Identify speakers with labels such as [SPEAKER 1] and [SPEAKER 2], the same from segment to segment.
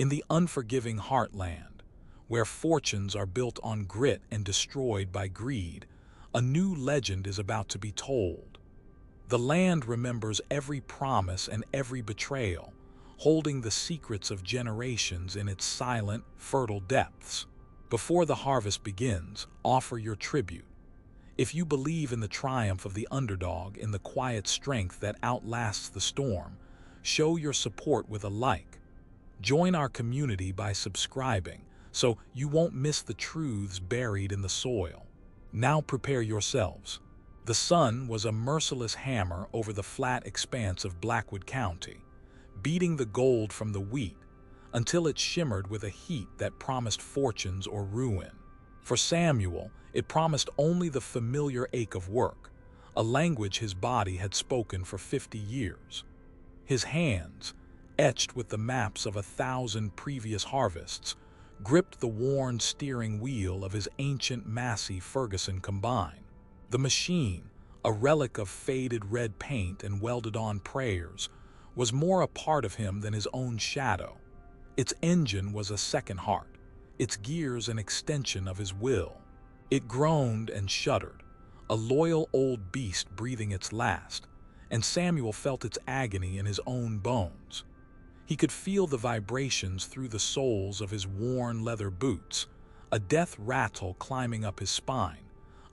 [SPEAKER 1] In the unforgiving heartland, where fortunes are built on grit and destroyed by greed, a new legend is about to be told. The land remembers every promise and every betrayal, holding the secrets of generations in its silent, fertile depths. Before the harvest begins, offer your tribute. If you believe in the triumph of the underdog, in the quiet strength that outlasts the storm, show your support with a like. Join our community by subscribing, so you won't miss the truths buried in the soil. Now prepare yourselves. The sun was a merciless hammer over the flat expanse of Blackwood County, beating the gold from the wheat until it shimmered with a heat that promised fortunes or ruin. For Samuel, it promised only the familiar ache of work, a language his body had spoken for 50 years. His hands, etched with the maps of 1,000 previous harvests, gripped the worn steering wheel of his ancient Massey Ferguson combine. The machine, a relic of faded red paint and welded-on prayers, was more a part of him than his own shadow. Its engine was a second heart, its gears an extension of his will. It groaned and shuddered, a loyal old beast breathing its last, and Samuel felt its agony in his own bones. He could feel the vibrations through the soles of his worn leather boots, a death rattle climbing up his spine,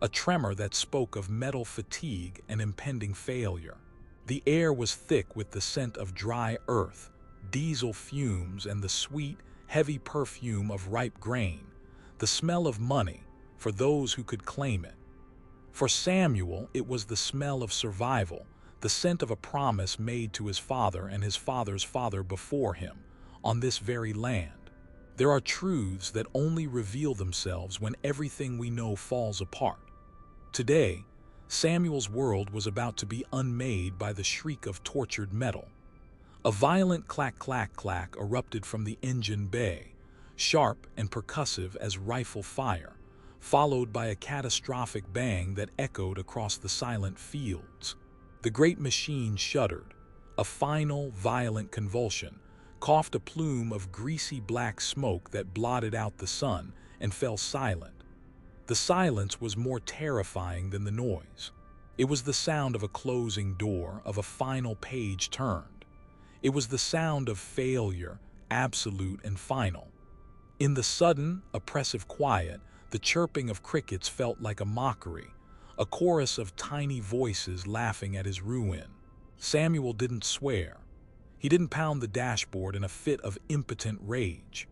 [SPEAKER 1] a tremor that spoke of metal fatigue and impending failure. The air was thick with the scent of dry earth, diesel fumes, and the sweet, heavy perfume of ripe grain, the smell of money for those who could claim it. For Samuel, it was the smell of survival, the scent of a promise made to his father and his father's father before him, on this very land. There are truths that only reveal themselves when everything we know falls apart. Today, Samuel's world was about to be unmade by the shriek of tortured metal. A violent clack-clack-clack erupted from the engine bay, sharp and percussive as rifle fire, followed by a catastrophic bang that echoed across the silent fields. The great machine shuddered, a final, violent convulsion, coughed a plume of greasy black smoke that blotted out the sun, and fell silent. The silence was more terrifying than the noise. It was the sound of a closing door, of a final page turned. It was the sound of failure, absolute and final. In the sudden, oppressive quiet, the chirping of crickets felt like a mockery, a chorus of tiny voices laughing at his ruin. Samuel didn't swear. He didn't pound the dashboard in a fit of impotent rage.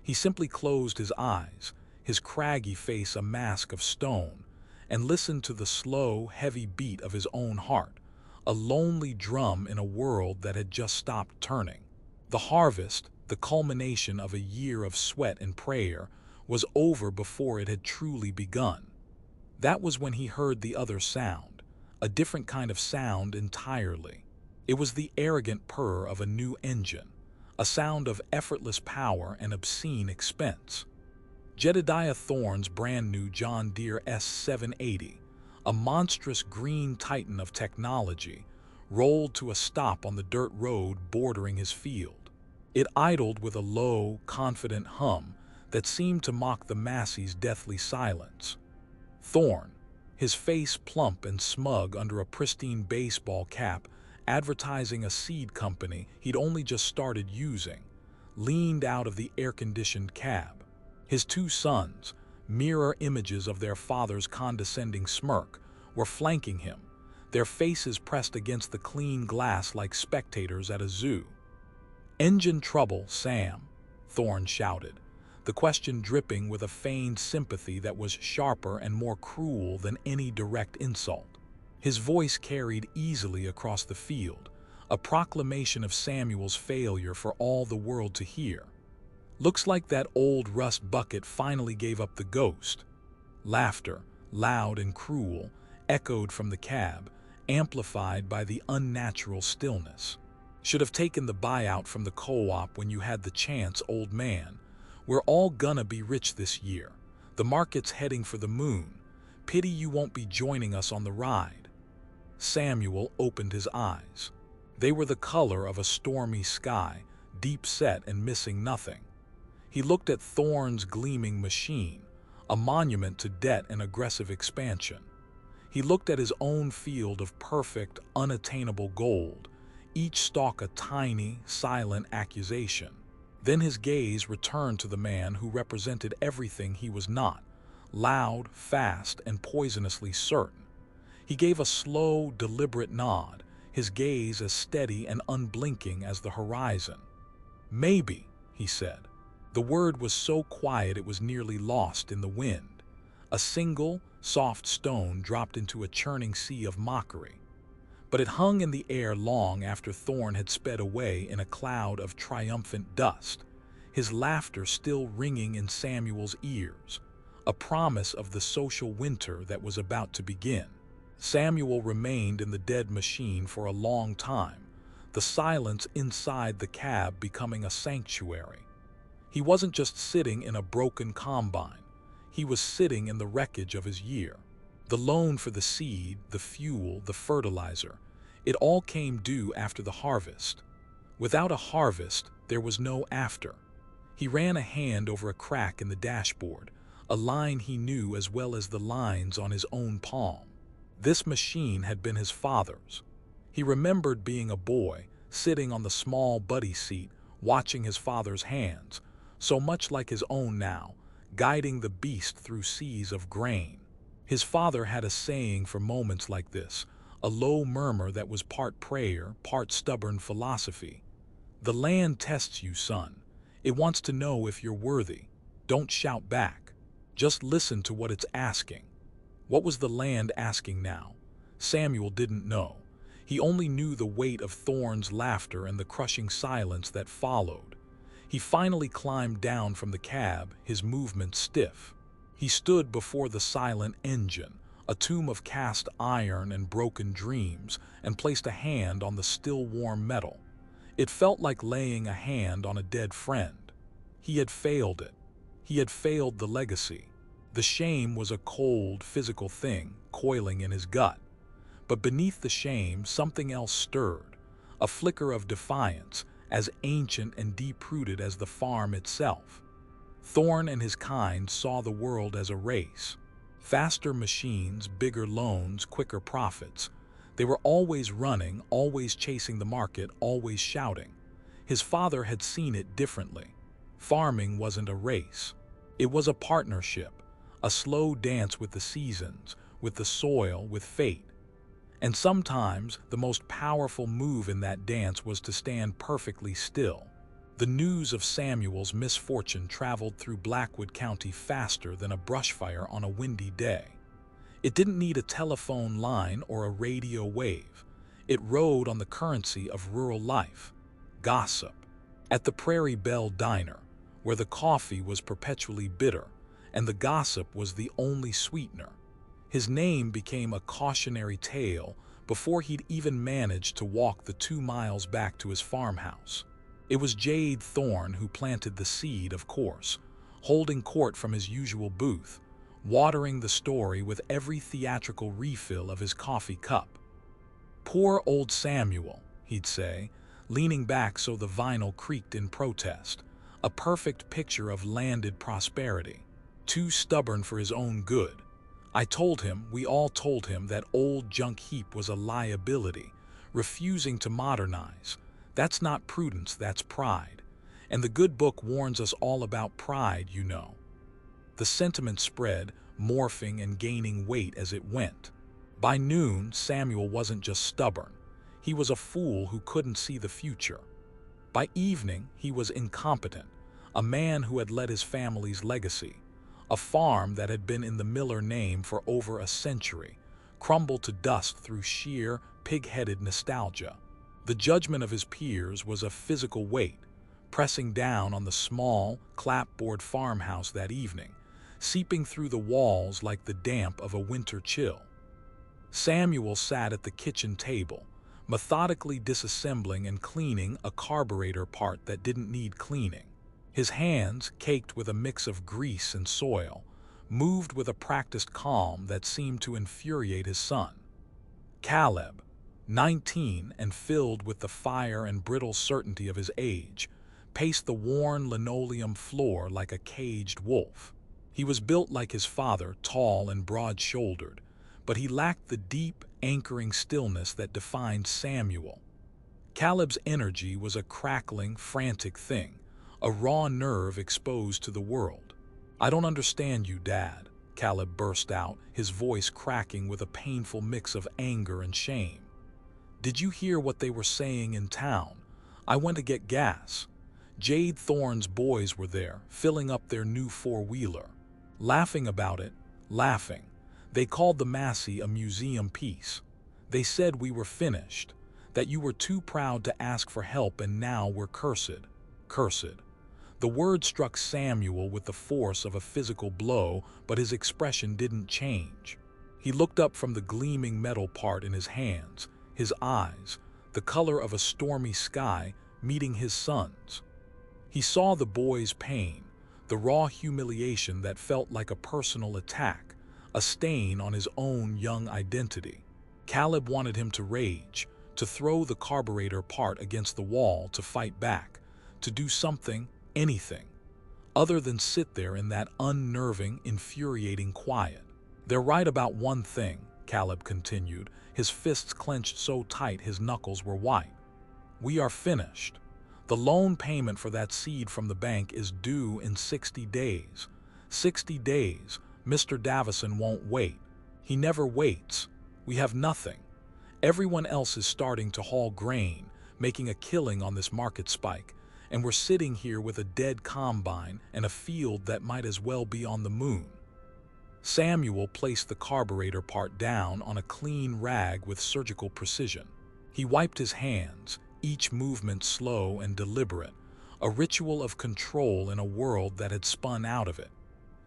[SPEAKER 1] He simply closed his eyes, his craggy face a mask of stone, and listened to the slow, heavy beat of his own heart, a lonely drum in a world that had just stopped turning. The harvest, the culmination of a year of sweat and prayer, was over before it had truly begun. That was when he heard the other sound, a different kind of sound entirely. It was the arrogant purr of a new engine, a sound of effortless power and obscene expense. Jedediah Thorne's brand new John Deere S780, a monstrous green titan of technology, rolled to a stop on the dirt road bordering his field. It idled with a low, confident hum that seemed to mock the Massey's deathly silence. Thorne, his face plump and smug under a pristine baseball cap advertising a seed company he'd only just started using, leaned out of the air-conditioned cab. His two sons, mirror images of their father's condescending smirk, were flanking him, their faces pressed against the clean glass like spectators at a zoo. "Engine trouble, Sam," Thorne shouted, the question dripping with a feigned sympathy that was sharper and more cruel than any direct insult. His voice carried easily across the field, a proclamation of Samuel's failure for all the world to hear. "Looks like that old rust bucket finally gave up the ghost." Laughter, loud and cruel, echoed from the cab, amplified by the unnatural stillness. "Should have taken the buyout from the co-op when you had the chance, old man. We're all gonna be rich this year. The market's heading for the moon. Pity you won't be joining us on the ride." Samuel opened his eyes. They were the color of a stormy sky, deep-set and missing nothing. He looked at Thorne's gleaming machine, a monument to debt and aggressive expansion. He looked at his own field of perfect, unattainable gold, each stalk a tiny, silent accusation. Then his gaze returned to the man who represented everything he was not, loud, fast, and poisonously certain. He gave a slow, deliberate nod, his gaze as steady and unblinking as the horizon. "Maybe," he said. The word was so quiet it was nearly lost in the wind. A single, soft stone dropped into a churning sea of mockery. But it hung in the air long after Thorne had sped away in a cloud of triumphant dust, his laughter still ringing in Samuel's ears, a promise of the social winter that was about to begin. Samuel remained in the dead machine for a long time, the silence inside the cab becoming a sanctuary. He wasn't just sitting in a broken combine, he was sitting in the wreckage of his year. The loan for the seed, the fuel, the fertilizer, it all came due after the harvest. Without a harvest, there was no after. He ran a hand over a crack in the dashboard, a line he knew as well as the lines on his own palm. This machine had been his father's. He remembered being a boy, sitting on the small buddy seat, watching his father's hands, so much like his own now, guiding the beast through seas of grain. His father had a saying for moments like this, a low murmur that was part prayer, part stubborn philosophy. "The land tests you, son. It wants to know if you're worthy. Don't shout back. Just listen to what it's asking." What was the land asking now? Samuel didn't know. He only knew the weight of Thorne's laughter and the crushing silence that followed. He finally climbed down from the cab, his movements stiff. He stood before the silent engine, a tomb of cast iron and broken dreams, and placed a hand on the still warm metal. It felt like laying a hand on a dead friend. He had failed it. He had failed the legacy. The shame was a cold, physical thing, coiling in his gut. But beneath the shame, something else stirred, a flicker of defiance, as ancient and deep-rooted as the farm itself. Thorne and his kind saw the world as a race. Faster machines, bigger loans, quicker profits. They were always running, always chasing the market, always shouting. His father had seen it differently. Farming wasn't a race. It was a partnership, a slow dance with the seasons, with the soil, with fate. And sometimes the most powerful move in that dance was to stand perfectly still. The news of Samuel's misfortune traveled through Blackwood County faster than a brush fire on a windy day. It didn't need a telephone line or a radio wave. It rode on the currency of rural life, gossip. At the Prairie Belle Diner, where the coffee was perpetually bitter, and the gossip was the only sweetener. His name became a cautionary tale before he'd even managed to walk the 2 miles back to his farmhouse. It was Jedediah Thorne who planted the seed, of course, holding court from his usual booth, watering the story with every theatrical refill of his coffee cup. "Poor old Samuel," he'd say, leaning back so the vinyl creaked in protest, a perfect picture of landed prosperity. Too stubborn for his own good. We all told him that old junk heap was a liability, refusing to modernize. That's not prudence, that's pride. And the good book warns us all about pride, you know. The sentiment spread, morphing and gaining weight as it went. By noon, Samuel wasn't just stubborn. He was a fool who couldn't see the future. By evening, he was incompetent, a man who had let his family's legacy, a farm that had been in the Miller name for over a century, crumble to dust through sheer, pig-headed nostalgia. The judgment of his peers was a physical weight, pressing down on the small, clapboard farmhouse that evening, seeping through the walls like the damp of a winter chill. Samuel sat at the kitchen table, methodically disassembling and cleaning a carburetor part that didn't need cleaning. His hands, caked with a mix of grease and soil, moved with a practiced calm that seemed to infuriate his son. Caleb, 19 and filled with the fire and brittle certainty of his age, paced the worn linoleum floor like a caged wolf. He was built like his father, tall and broad-shouldered, but he lacked the deep, anchoring stillness that defined Samuel. Caleb's energy was a crackling, frantic thing, a raw nerve exposed to the world. "I don't understand you, Dad," Caleb burst out, his voice cracking with a painful mix of anger and shame. "Did you hear what they were saying in town? I went to get gas. Jedediah Thorne's boys were there, filling up their new four-wheeler. Laughing about it, laughing. They called the Massey a museum piece. They said we were finished, that you were too proud to ask for help and now we're cursed. Cursed." The word struck Samuel with the force of a physical blow, but his expression didn't change. He looked up from the gleaming metal part in his hands, his eyes, the color of a stormy sky, meeting his son's. He saw the boy's pain, the raw humiliation that felt like a personal attack, a stain on his own young identity. Caleb wanted him to rage, to throw the carburetor part against the wall, to fight back, to do something, anything, other than sit there in that unnerving, infuriating quiet. "They're right about one thing," Caleb continued, his fists clenched so tight his knuckles were white. "We are finished. The loan payment for that seed from the bank is due in 60 days. 60 days. Mr. Davison won't wait. He never waits. We have nothing. Everyone else is starting to haul grain, making a killing on this market spike, and we're sitting here with a dead combine and a field that might as well be on the moon." Samuel placed the carburetor part down on a clean rag with surgical precision. He wiped his hands, each movement slow and deliberate, a ritual of control in a world that had spun out of it.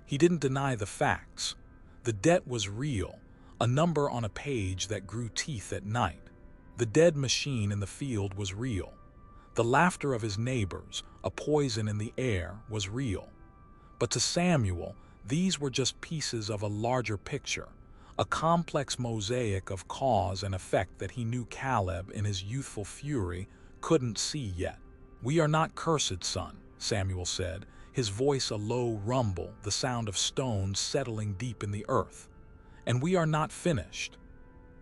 [SPEAKER 1] He didn't deny the facts. The debt was real, a number on a page that grew teeth at night. The dead machine in the field was real. The laughter of his neighbors, a poison in the air, was real. But to Samuel, these were just pieces of a larger picture, a complex mosaic of cause and effect that he knew Caleb, in his youthful fury, couldn't see yet. "We are not cursed, son," Samuel said, his voice a low rumble, the sound of stones settling deep in the earth. "And we are not finished."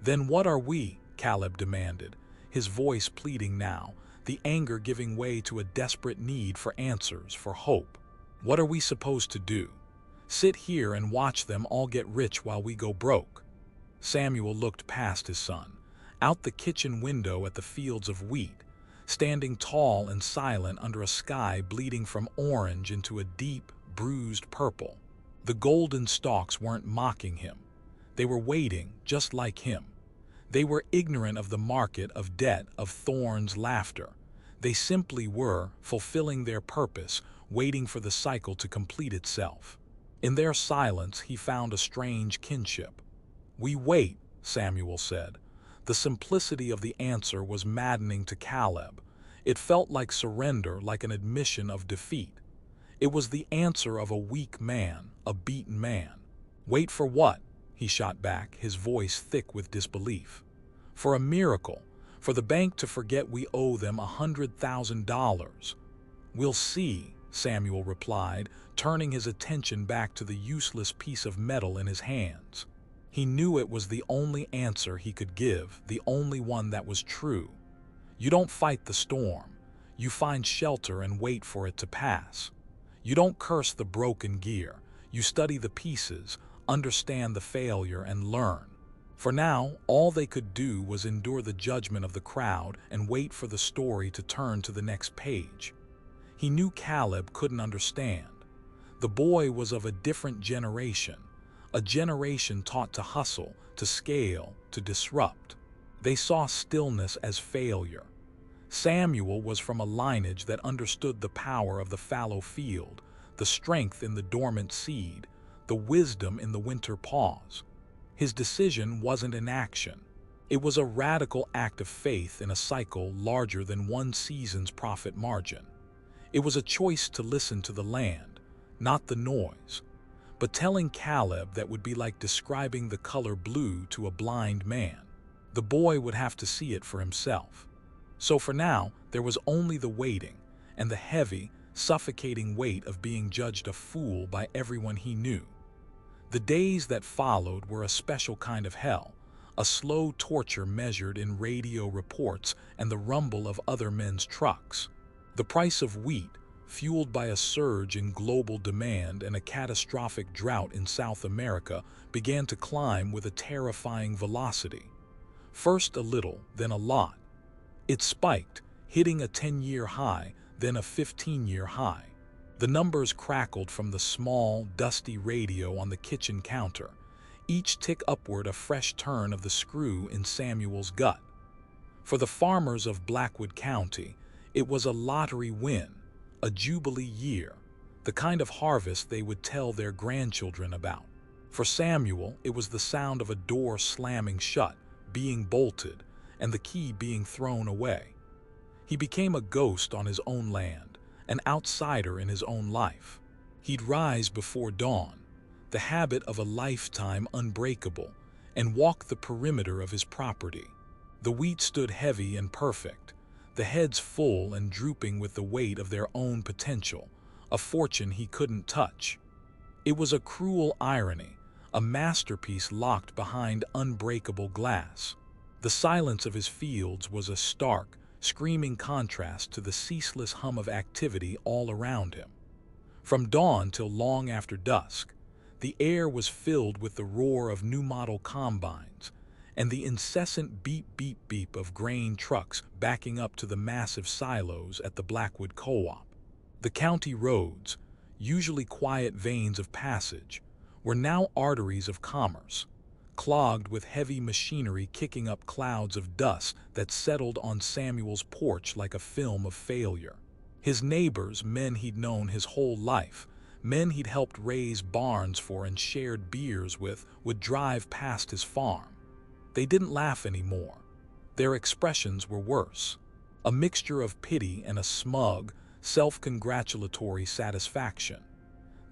[SPEAKER 1] "Then what are we?" Caleb demanded, his voice pleading now, the anger giving way to a desperate need for answers, for hope. "What are we supposed to do? Sit here and watch them all get rich while we go broke?" Samuel looked past his son, out the kitchen window at the fields of wheat, standing tall and silent under a sky bleeding from orange into a deep, bruised purple. The golden stalks weren't mocking him. They were waiting, just like him. They were ignorant of the market, of debt, of Thorne's laughter. They simply were, fulfilling their purpose, waiting for the cycle to complete itself. In their silence, he found a strange kinship. "We wait," Samuel said. The simplicity of the answer was maddening to Caleb. It felt like surrender, like an admission of defeat. It was the answer of a weak man, a beaten man. "Wait for what?" he shot back, his voice thick with disbelief. "For a miracle, for the bank to forget we owe them $100,000. "We'll see," Samuel replied, turning his attention back to the useless piece of metal in his hands. He knew it was the only answer he could give, the only one that was true. You don't fight the storm. You find shelter and wait for it to pass. You don't curse the broken gear. You study the pieces, understand the failure, and learn. For now, all they could do was endure the judgment of the crowd and wait for the story to turn to the next page. He knew Caleb couldn't understand. The boy was of a different generation, a generation taught to hustle, to scale, to disrupt. They saw stillness as failure. Samuel was from a lineage that understood the power of the fallow field, the strength in the dormant seed, the wisdom in the winter pause. His decision wasn't an action. It was a radical act of faith in a cycle larger than one season's profit margin. It was a choice to listen to the land, not the noise. But telling Caleb that would be like describing the color blue to a blind man. The boy would have to see it for himself. So for now, there was only the waiting, and the heavy, suffocating weight of being judged a fool by everyone he knew. The days that followed were a special kind of hell, a slow torture measured in radio reports and the rumble of other men's trucks. The price of wheat, fueled by a surge in global demand and a catastrophic drought in South America, began to climb with a terrifying velocity. First a little, then a lot. It spiked, hitting a 10-year high, then a 15-year high. The numbers crackled from the small, dusty radio on the kitchen counter, each tick upward a fresh turn of the screw in Samuel's gut. For the farmers of Blackwood County, it was a lottery win, a jubilee year, the kind of harvest they would tell their grandchildren about. For Samuel, it was the sound of a door slamming shut, being bolted, and the key being thrown away. He became a ghost on his own land, an outsider in his own life. He'd rise before dawn, the habit of a lifetime unbreakable, and walk the perimeter of his property. The wheat stood heavy and perfect, the heads full and drooping with the weight of their own potential, a fortune he couldn't touch. It was a cruel irony, a masterpiece locked behind unbreakable glass. The silence of his fields was a stark, screaming contrast to the ceaseless hum of activity all around him. From dawn till long after dusk, the air was filled with the roar of new-model combines and the incessant beep-beep-beep of grain trucks backing up to the massive silos at the Blackwood Co-op. The county roads, usually quiet veins of passage, were now arteries of commerce, clogged with heavy machinery kicking up clouds of dust that settled on Samuel's porch like a film of failure. His neighbors, men he'd known his whole life, men he'd helped raise barns for and shared beers with, would drive past his farm. They didn't laugh anymore. Their expressions were worse, a mixture of pity and a smug, self-congratulatory satisfaction.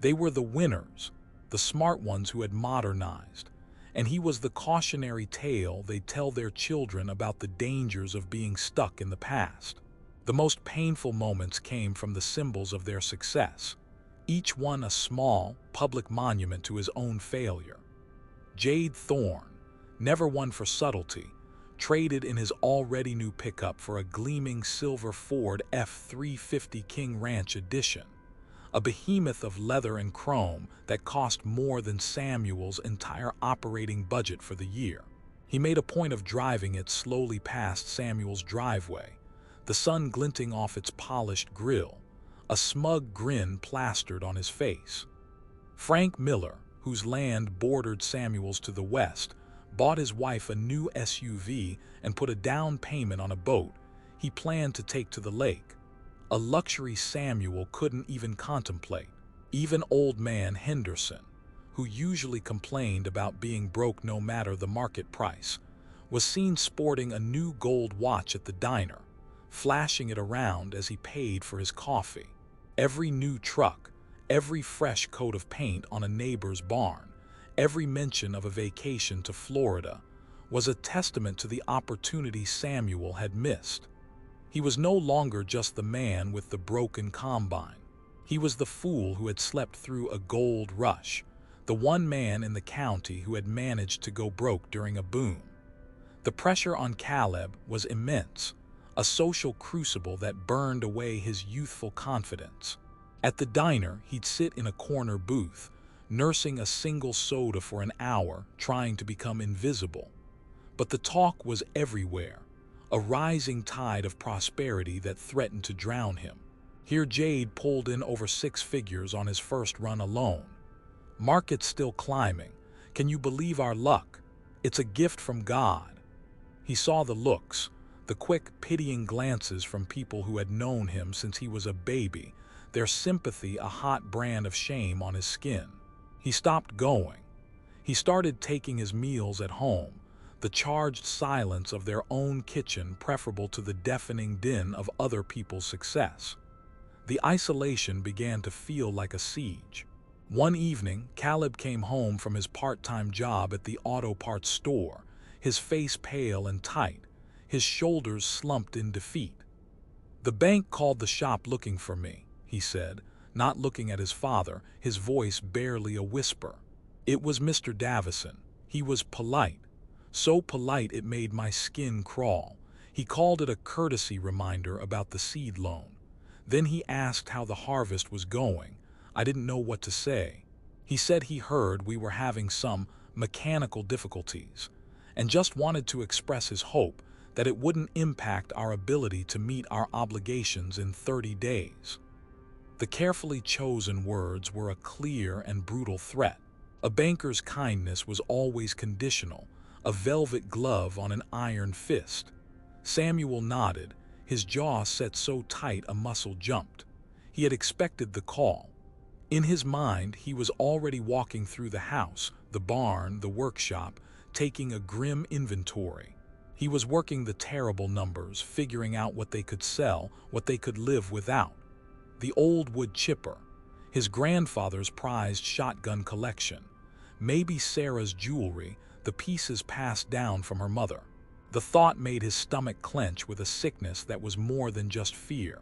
[SPEAKER 1] They were the winners, the smart ones who had modernized, and he was the cautionary tale they'd tell their children about the dangers of being stuck in the past. The most painful moments came from the symbols of their success, each one a small, public monument to his own failure. Jedediah Thorne, never one for subtlety, traded in his already new pickup for a gleaming silver Ford F-350 King Ranch Edition, a behemoth of leather and chrome that cost more than Samuel's entire operating budget for the year. He made a point of driving it slowly past Samuel's driveway, the sun glinting off its polished grille, a smug grin plastered on his face. Frank Miller, whose land bordered Samuel's to the west, bought his wife a new SUV and put a down payment on a boat he planned to take to the lake, a luxury Samuel couldn't even contemplate. Even old man Henderson, who usually complained about being broke no matter the market price, was seen sporting a new gold watch at the diner, flashing it around as he paid for his coffee. Every new truck, every fresh coat of paint on a neighbor's barn, every mention of a vacation to Florida was a testament to the opportunity Samuel had missed. He was no longer just the man with the broken combine. He was the fool who had slept through a gold rush, the one man in the county who had managed to go broke during a boom. The pressure on Caleb was immense, a social crucible that burned away his youthful confidence. At the diner, he'd sit in a corner booth, nursing a single soda for an hour, trying to become invisible. But the talk was everywhere, a rising tide of prosperity that threatened to drown him. Here Jade pulled in over 6 figures on his first run alone. Market's still climbing. Can you believe our luck? It's a gift from God. He saw the looks, the quick, pitying glances from people who had known him since he was a baby, their sympathy a hot brand of shame on his skin. He stopped going. He started taking his meals at home, the charged silence of their own kitchen preferable to the deafening din of other people's success. The isolation began to feel like a siege. One evening, Caleb came home from his part-time job at the auto parts store, his face pale and tight, his shoulders slumped in defeat. "The bank called the shop looking for me," he said, not looking at his father, his voice barely a whisper. It was Mr. Davison. He was polite, so polite it made my skin crawl. He called it a courtesy reminder about the seed loan. Then he asked how the harvest was going. I didn't know what to say. He said he heard we were having some mechanical difficulties, and just wanted to express his hope that it wouldn't impact our ability to meet our obligations in 30 days. The carefully chosen words were a clear and brutal threat. A banker's kindness was always conditional, a velvet glove on an iron fist. Samuel nodded, his jaw set so tight a muscle jumped. He had expected the call. In his mind, he was already walking through the house, the barn, the workshop, taking a grim inventory. He was working the terrible numbers, figuring out what they could sell, what they could live without. The old wood chipper, his grandfather's prized shotgun collection, maybe Sarah's jewelry, the pieces passed down from her mother. The thought made his stomach clench with a sickness that was more than just fear.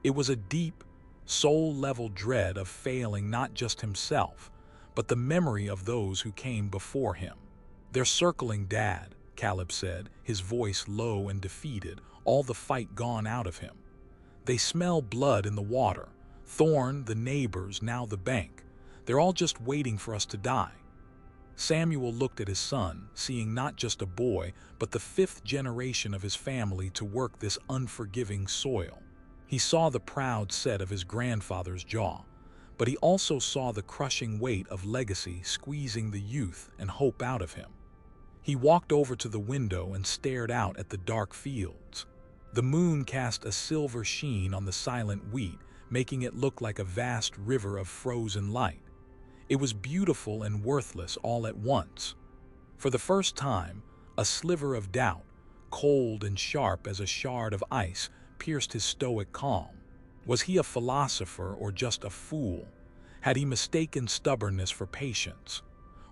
[SPEAKER 1] It was a deep, soul-level dread of failing not just himself, but the memory of those who came before him. "They're circling Dad," Caleb said, his voice low and defeated, all the fight gone out of him. "They smell blood in the water. Thorne, the neighbors, now the bank. They're all just waiting for us to die." Samuel looked at his son, seeing not just a boy, but the fifth generation of his family to work this unforgiving soil. He saw the proud set of his grandfather's jaw, but he also saw the crushing weight of legacy squeezing the youth and hope out of him. He walked over to the window and stared out at the dark fields. The moon cast a silver sheen on the silent wheat, making it look like a vast river of frozen light. It was beautiful and worthless all at once. For the first time, a sliver of doubt, cold and sharp as a shard of ice, pierced his stoic calm. Was he a philosopher or just a fool? Had he mistaken stubbornness for patience?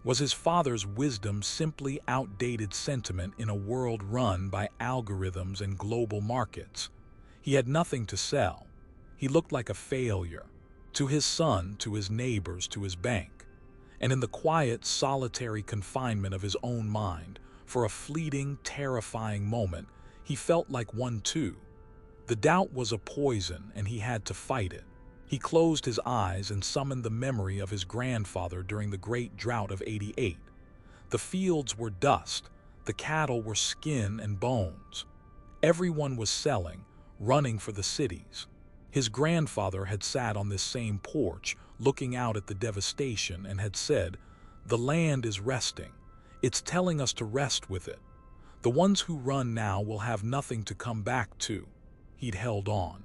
[SPEAKER 1] Was his father's wisdom simply outdated sentiment in a world run by algorithms and global markets? He had nothing to sell. He looked like a failure. To his son, to his neighbors, to his bank. And in the quiet, solitary confinement of his own mind, for a fleeting, terrifying moment, he felt like one too. The doubt was a poison, and he had to fight it. He closed his eyes and summoned the memory of his grandfather during the great drought of '88. The fields were dust, the cattle were skin and bones. Everyone was selling, running for the cities. His grandfather had sat on this same porch, looking out at the devastation, and had said, "The land is resting. It's telling us to rest with it. The ones who run now will have nothing to come back to." He'd held on.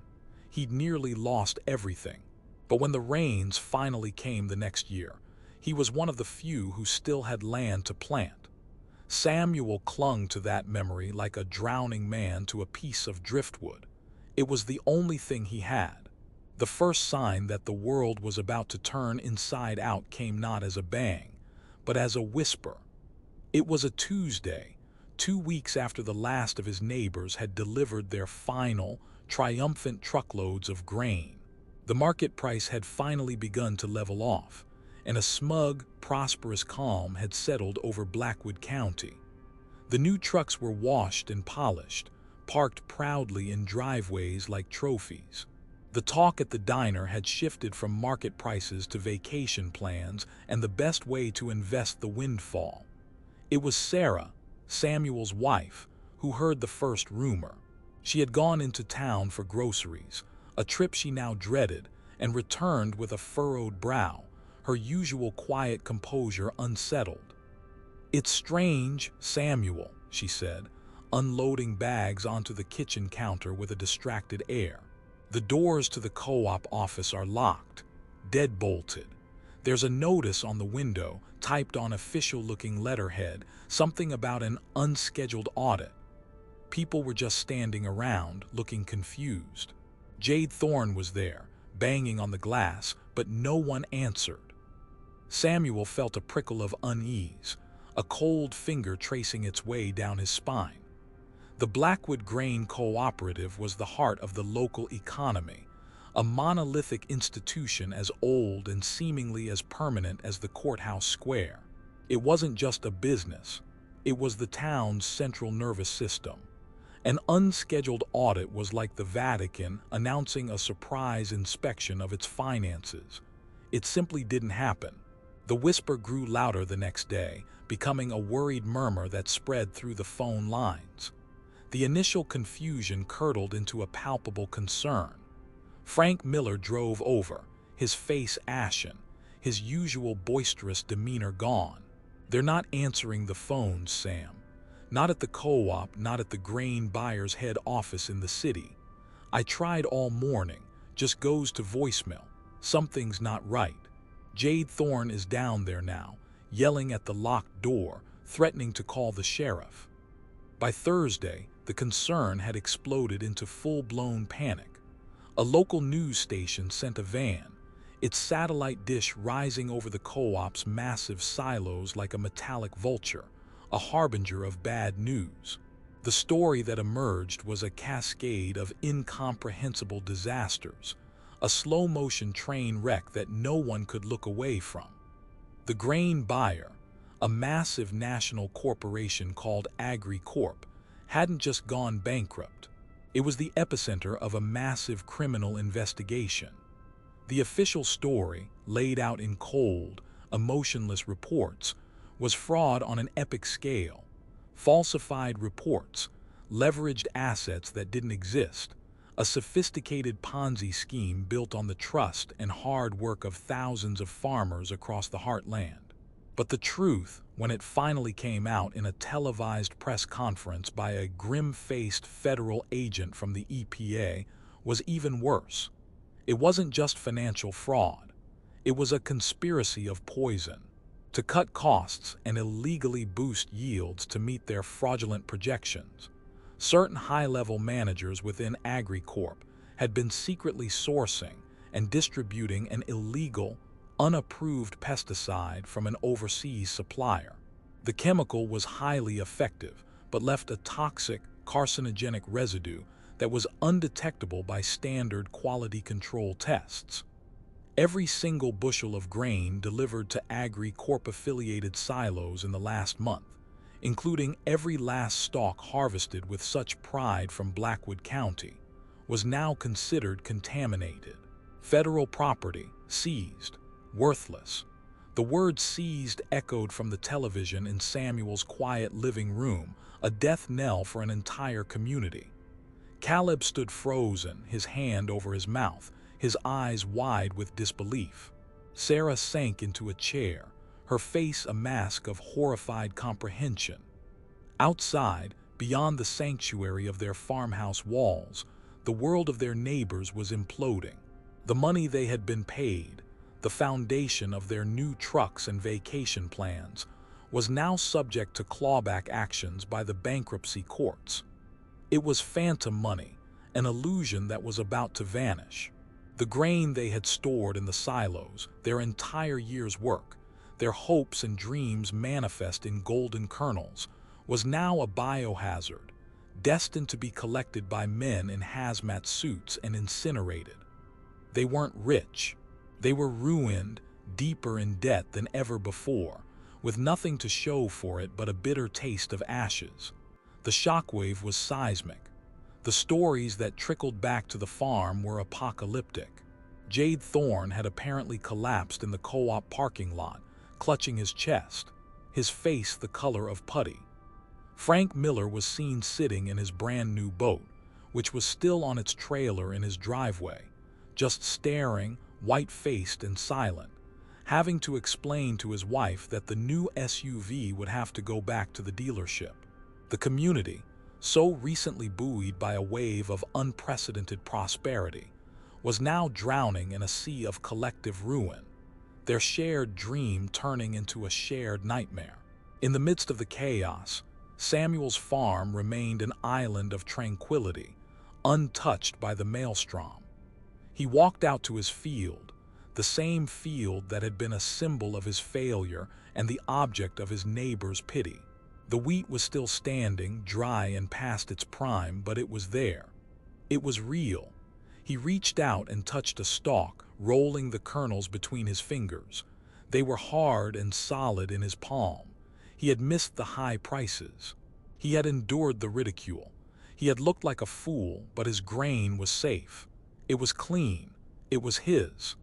[SPEAKER 1] He'd nearly lost everything. But when the rains finally came the next year, he was one of the few who still had land to plant. Samuel clung to that memory like a drowning man to a piece of driftwood. It was the only thing he had. The first sign that the world was about to turn inside out came not as a bang, but as a whisper. It was a Tuesday, 2 weeks after the last of his neighbors had delivered their final, triumphant truckloads of grain. The market price had finally begun to level off, and a smug, prosperous calm had settled over Blackwood County. The new trucks were washed and polished, parked proudly in driveways like trophies. The talk at the diner had shifted from market prices to vacation plans and the best way to invest the windfall. It was Sarah, Samuel's wife, who heard the first rumor. She had gone into town for groceries, a trip she now dreaded, and returned with a furrowed brow, her usual quiet composure unsettled. "It's strange, Samuel," she said, unloading bags onto the kitchen counter with a distracted air. "The doors to the co-op office are locked, dead-bolted. There's a notice on the window, typed on official-looking letterhead, something about an unscheduled audit. People were just standing around, looking confused. Jedediah Thorne was there, banging on the glass, but no one answered." Samuel felt a prickle of unease, a cold finger tracing its way down his spine. The Blackwood Grain Cooperative was the heart of the local economy, a monolithic institution as old and seemingly as permanent as the courthouse square. It wasn't just a business, it was the town's central nervous system. An unscheduled audit was like the Vatican announcing a surprise inspection of its finances. It simply didn't happen. The whisper grew louder the next day, becoming a worried murmur that spread through the phone lines. The initial confusion curdled into a palpable concern. Frank Miller drove over, his face ashen, his usual boisterous demeanor gone. "They're not answering the phones, Sam. Not at the co-op, not at the grain buyer's head office in the city. I tried all morning, just goes to voicemail. Something's not right. Jade Thorne is down there now, yelling at the locked door, threatening to call the sheriff." By Thursday, the concern had exploded into full-blown panic. A local news station sent a van, its satellite dish rising over the co-op's massive silos like a metallic vulture, a harbinger of bad news. The story that emerged was a cascade of incomprehensible disasters, a slow-motion train wreck that no one could look away from. The grain buyer, a massive national corporation called AgriCorp, hadn't just gone bankrupt. It was the epicenter of a massive criminal investigation. The official story, laid out in cold, emotionless reports, was fraud on an epic scale. Falsified reports, leveraged assets that didn't exist, a sophisticated Ponzi scheme built on the trust and hard work of thousands of farmers across the heartland. But the truth, when it finally came out in a televised press conference by a grim-faced federal agent from the EPA, was even worse. It wasn't just financial fraud. It was a conspiracy of poison. To cut costs and illegally boost yields to meet their fraudulent projections, certain high-level managers within AgriCorp had been secretly sourcing and distributing an illegal, unapproved pesticide from an overseas supplier. The chemical was highly effective, but left a toxic, carcinogenic residue that was undetectable by standard quality control tests. Every single bushel of grain delivered to AgriCorp-affiliated silos in the last month, including every last stalk harvested with such pride from Blackwood County, was now considered contaminated. Federal property seized. Worthless. The word seized echoed from the television in Samuel's quiet living room, a death knell for an entire community. Caleb stood frozen, his hand over his mouth, his eyes wide with disbelief. Sarah sank into a chair, her face a mask of horrified comprehension. Outside, beyond the sanctuary of their farmhouse walls, the world of their neighbors was imploding. The money they had been paid, the foundation of their new trucks and vacation plans, was now subject to clawback actions by the bankruptcy courts. It was phantom money, an illusion that was about to vanish. The grain they had stored in the silos, their entire year's work, their hopes and dreams manifest in golden kernels, was now a biohazard, destined to be collected by men in hazmat suits and incinerated. They weren't rich. They were ruined, deeper in debt than ever before, with nothing to show for it but a bitter taste of ashes. The shockwave was seismic. The stories that trickled back to the farm were apocalyptic. Jade Thorne had apparently collapsed in the co-op parking lot, clutching his chest, his face the color of putty. Frank Miller was seen sitting in his brand-new boat, which was still on its trailer in his driveway, just staring, white-faced and silent, having to explain to his wife that the new SUV would have to go back to the dealership. The community, so recently buoyed by a wave of unprecedented prosperity, was now drowning in a sea of collective ruin, their shared dream turning into a shared nightmare. In the midst of the chaos, Samuel's farm remained an island of tranquility, untouched by the maelstrom. He walked out to his field, the same field that had been a symbol of his failure and the object of his neighbor's pity. The wheat was still standing, dry and past its prime, but it was there. It was real. He reached out and touched a stalk, rolling the kernels between his fingers. They were hard and solid in his palm. He had missed the high prices. He had endured the ridicule. He had looked like a fool, but his grain was safe. It was clean. It was his.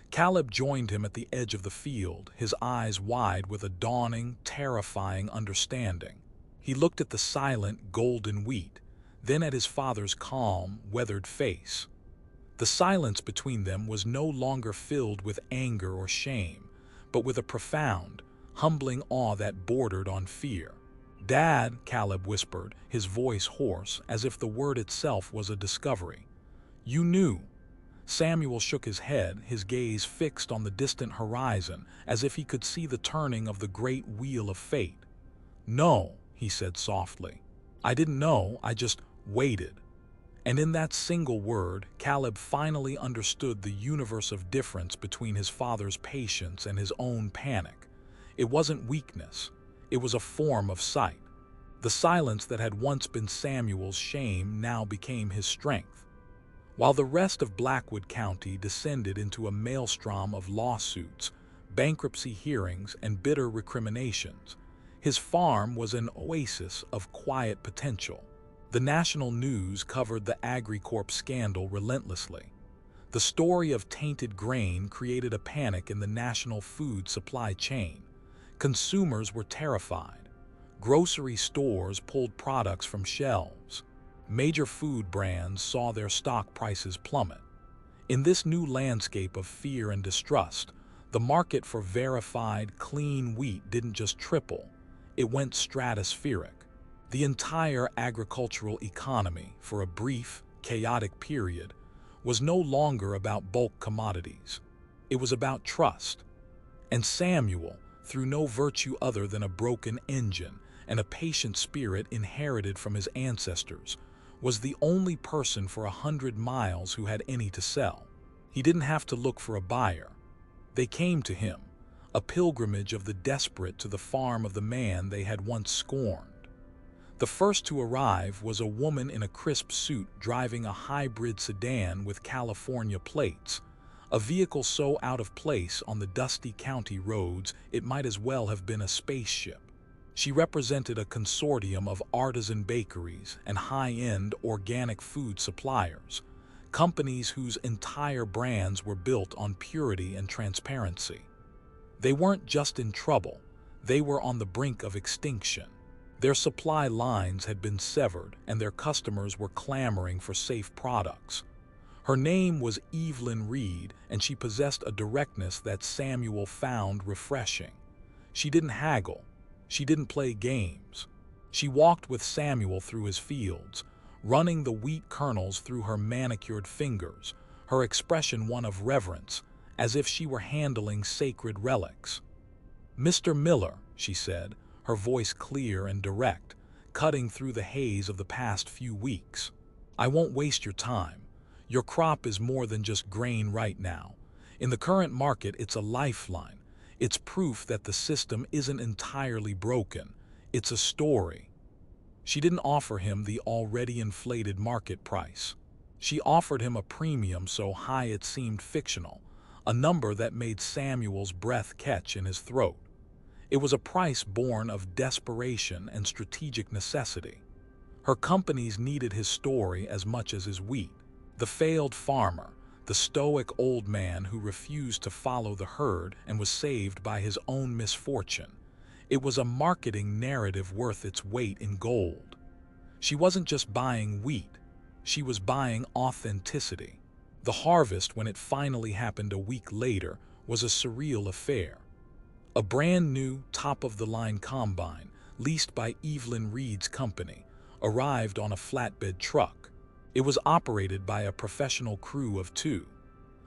[SPEAKER 1] Caleb joined him at the edge of the field, his eyes wide with a dawning, terrifying understanding. He looked at the silent, golden wheat, then at his father's calm, weathered face. The silence between them was no longer filled with anger or shame, but with a profound, humbling awe that bordered on fear. "Dad," Caleb whispered, his voice hoarse, as if the word itself was a discovery. "You knew." Samuel shook his head, his gaze fixed on the distant horizon, as if he could see the turning of the great wheel of fate. "No," he said softly. "I didn't know, I just waited." And in that single word, Caleb finally understood the universe of difference between his father's patience and his own panic. It wasn't weakness. It was a form of sight. The silence that had once been Samuel's shame now became his strength. While the rest of Blackwood County descended into a maelstrom of lawsuits, bankruptcy hearings, and bitter recriminations, his farm was an oasis of quiet potential. The national news covered the AgriCorp scandal relentlessly. The story of tainted grain created a panic in the national food supply chain. Consumers were terrified. Grocery stores pulled products from shelves. Major food brands saw their stock prices plummet. In this new landscape of fear and distrust, the market for verified, clean wheat didn't just triple, it went stratospheric. The entire agricultural economy, for a brief, chaotic period, was no longer about bulk commodities. It was about trust. And Samuel, through no virtue other than a broken engine and a patient spirit inherited from his ancestors, was the only person for 100 miles who had any to sell. He didn't have to look for a buyer. They came to him, a pilgrimage of the desperate to the farm of the man they had once scorned. The first to arrive was a woman in a crisp suit driving a hybrid sedan with California plates, a vehicle so out of place on the dusty county roads it might as well have been a spaceship. She represented a consortium of artisan bakeries and high-end organic food suppliers, companies whose entire brands were built on purity and transparency. They weren't just in trouble, they were on the brink of extinction. Their supply lines had been severed, and their customers were clamoring for safe products. Her name was Evelyn Reed, and she possessed a directness that Samuel found refreshing. She didn't haggle. She didn't play games. She walked with Samuel through his fields, running the wheat kernels through her manicured fingers, her expression one of reverence, as if she were handling sacred relics. "Mr. Miller," she said, her voice clear and direct, cutting through the haze of the past few weeks. "I won't waste your time. Your crop is more than just grain right now. In the current market, it's a lifeline. It's proof that the system isn't entirely broken. It's a story." She didn't offer him the already inflated market price. She offered him a premium so high it seemed fictional, a number that made Samuel's breath catch in his throat. It was a price born of desperation and strategic necessity. Her companies needed his story as much as his wheat. The failed farmer, the stoic old man who refused to follow the herd and was saved by his own misfortune. It was a marketing narrative worth its weight in gold. She wasn't just buying wheat, she was buying authenticity. The harvest, when it finally happened a week later, was a surreal affair. A brand new, top-of-the-line combine, leased by Evelyn Reed's company, arrived on a flatbed truck. It was operated by a professional crew of two,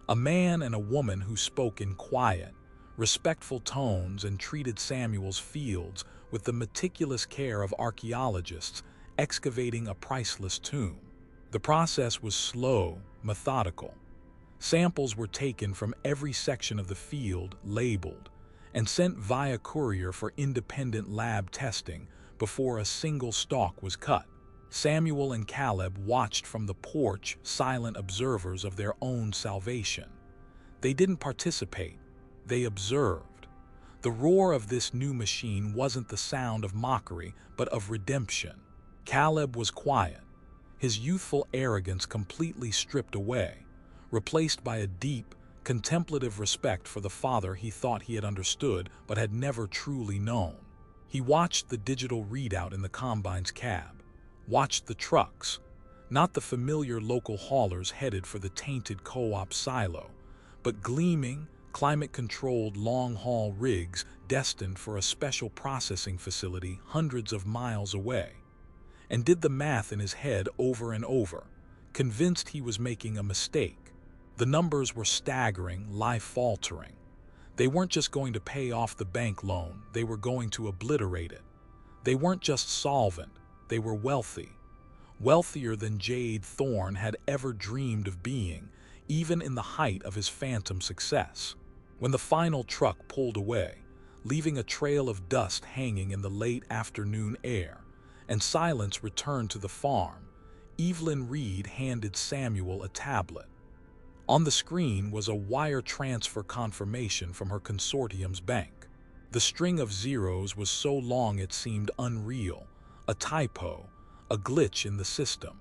[SPEAKER 1] a man and a woman who spoke in quiet, respectful tones and treated Samuel's fields with the meticulous care of archaeologists excavating a priceless tomb. The process was slow, methodical. Samples were taken from every section of the field, labeled, and sent via courier for independent lab testing before a single stalk was cut. Samuel and Caleb watched from the porch, silent observers of their own salvation. They didn't participate, they observed. The roar of this new machine wasn't the sound of mockery, but of redemption. Caleb was quiet, his youthful arrogance completely stripped away, replaced by a deep, contemplative respect for the father he thought he had understood but had never truly known. He watched the digital readout in the combine's cab, watched the trucks, not the familiar local haulers headed for the tainted co-op silo, but gleaming, climate-controlled long-haul rigs destined for a special processing facility hundreds of miles away, and did the math in his head over and over, convinced he was making a mistake. The numbers were staggering, life-altering. They weren't just going to pay off the bank loan, they were going to obliterate it. They weren't just solvent, they were wealthy. Wealthier than Jedediah Thorne had ever dreamed of being, even in the height of his phantom success. When the final truck pulled away, leaving a trail of dust hanging in the late afternoon air, and silence returned to the farm, Evelyn Reed handed Samuel a tablet. On the screen was a wire transfer confirmation from her consortium's bank. The string of zeros was so long it seemed unreal, a typo, a glitch in the system.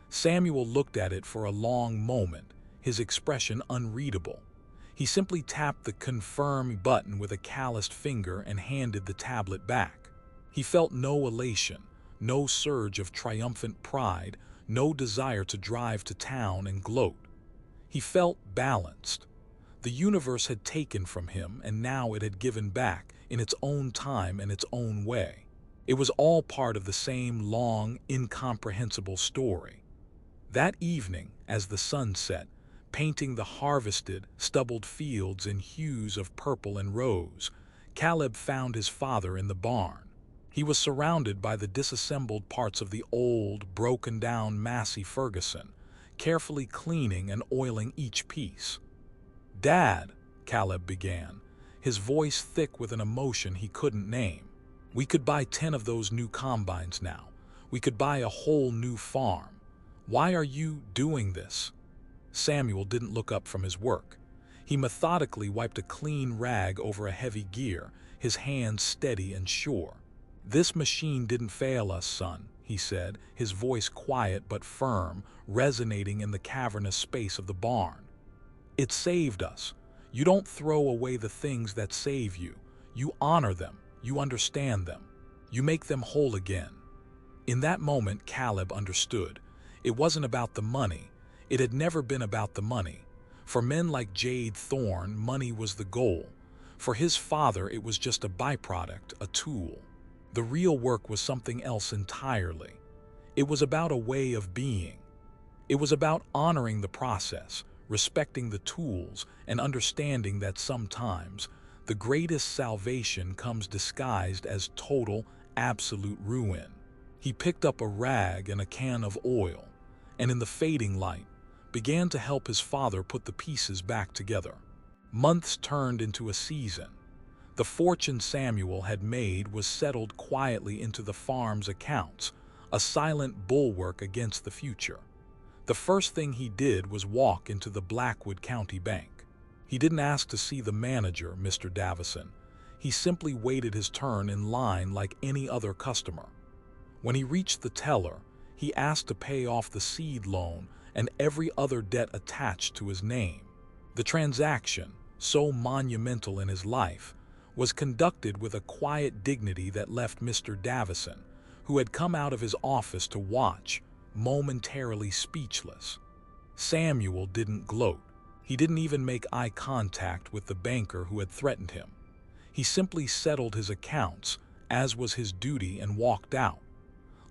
[SPEAKER 1] Samuel looked at it for a long moment, his expression unreadable. He simply tapped the confirm button with a calloused finger and handed the tablet back. He felt no elation, no surge of triumphant pride, no desire to drive to town and gloat. He felt balanced. The universe had taken from him, and now it had given back in its own time and its own way. It was all part of the same long, incomprehensible story. That evening, as the sun set, painting the harvested, stubbled fields in hues of purple and rose, Caleb found his father in the barn. He was surrounded by the disassembled parts of the old, broken-down Massey Ferguson, carefully cleaning and oiling each piece. "Dad," Caleb began, his voice thick with an emotion he couldn't name. "We could buy 10 of those new combines now. We could buy a whole new farm. Why are you doing this?" Samuel didn't look up from his work. He methodically wiped a clean rag over a heavy gear, his hands steady and sure. "This machine didn't fail us, son," he said, his voice quiet but firm, resonating in the cavernous space of the barn. "It saved us. You don't throw away the things that save you. You honor them. You understand them. You make them whole again." In that moment, Caleb understood. It wasn't about the money. It had never been about the money. For men like Jedediah Thorne, money was the goal. For his father, it was just a byproduct, a tool. The real work was something else entirely. It was about a way of being. It was about honoring the process, respecting the tools, and understanding that sometimes the greatest salvation comes disguised as total, absolute ruin. He picked up a rag and a can of oil, and in the fading light, began to help his father put the pieces back together. Months turned into a season. The fortune Samuel had made was settled quietly into the farm's accounts, a silent bulwark against the future. The first thing he did was walk into the Blackwood County Bank. He didn't ask to see the manager, Mr. Davison. He simply waited his turn in line like any other customer. When he reached the teller, he asked to pay off the seed loan and every other debt attached to his name. The transaction, so monumental in his life, was conducted with a quiet dignity that left Mr. Davison, who had come out of his office to watch, momentarily speechless. Samuel didn't gloat. He didn't even make eye contact with the banker who had threatened him. He simply settled his accounts, as was his duty, and walked out.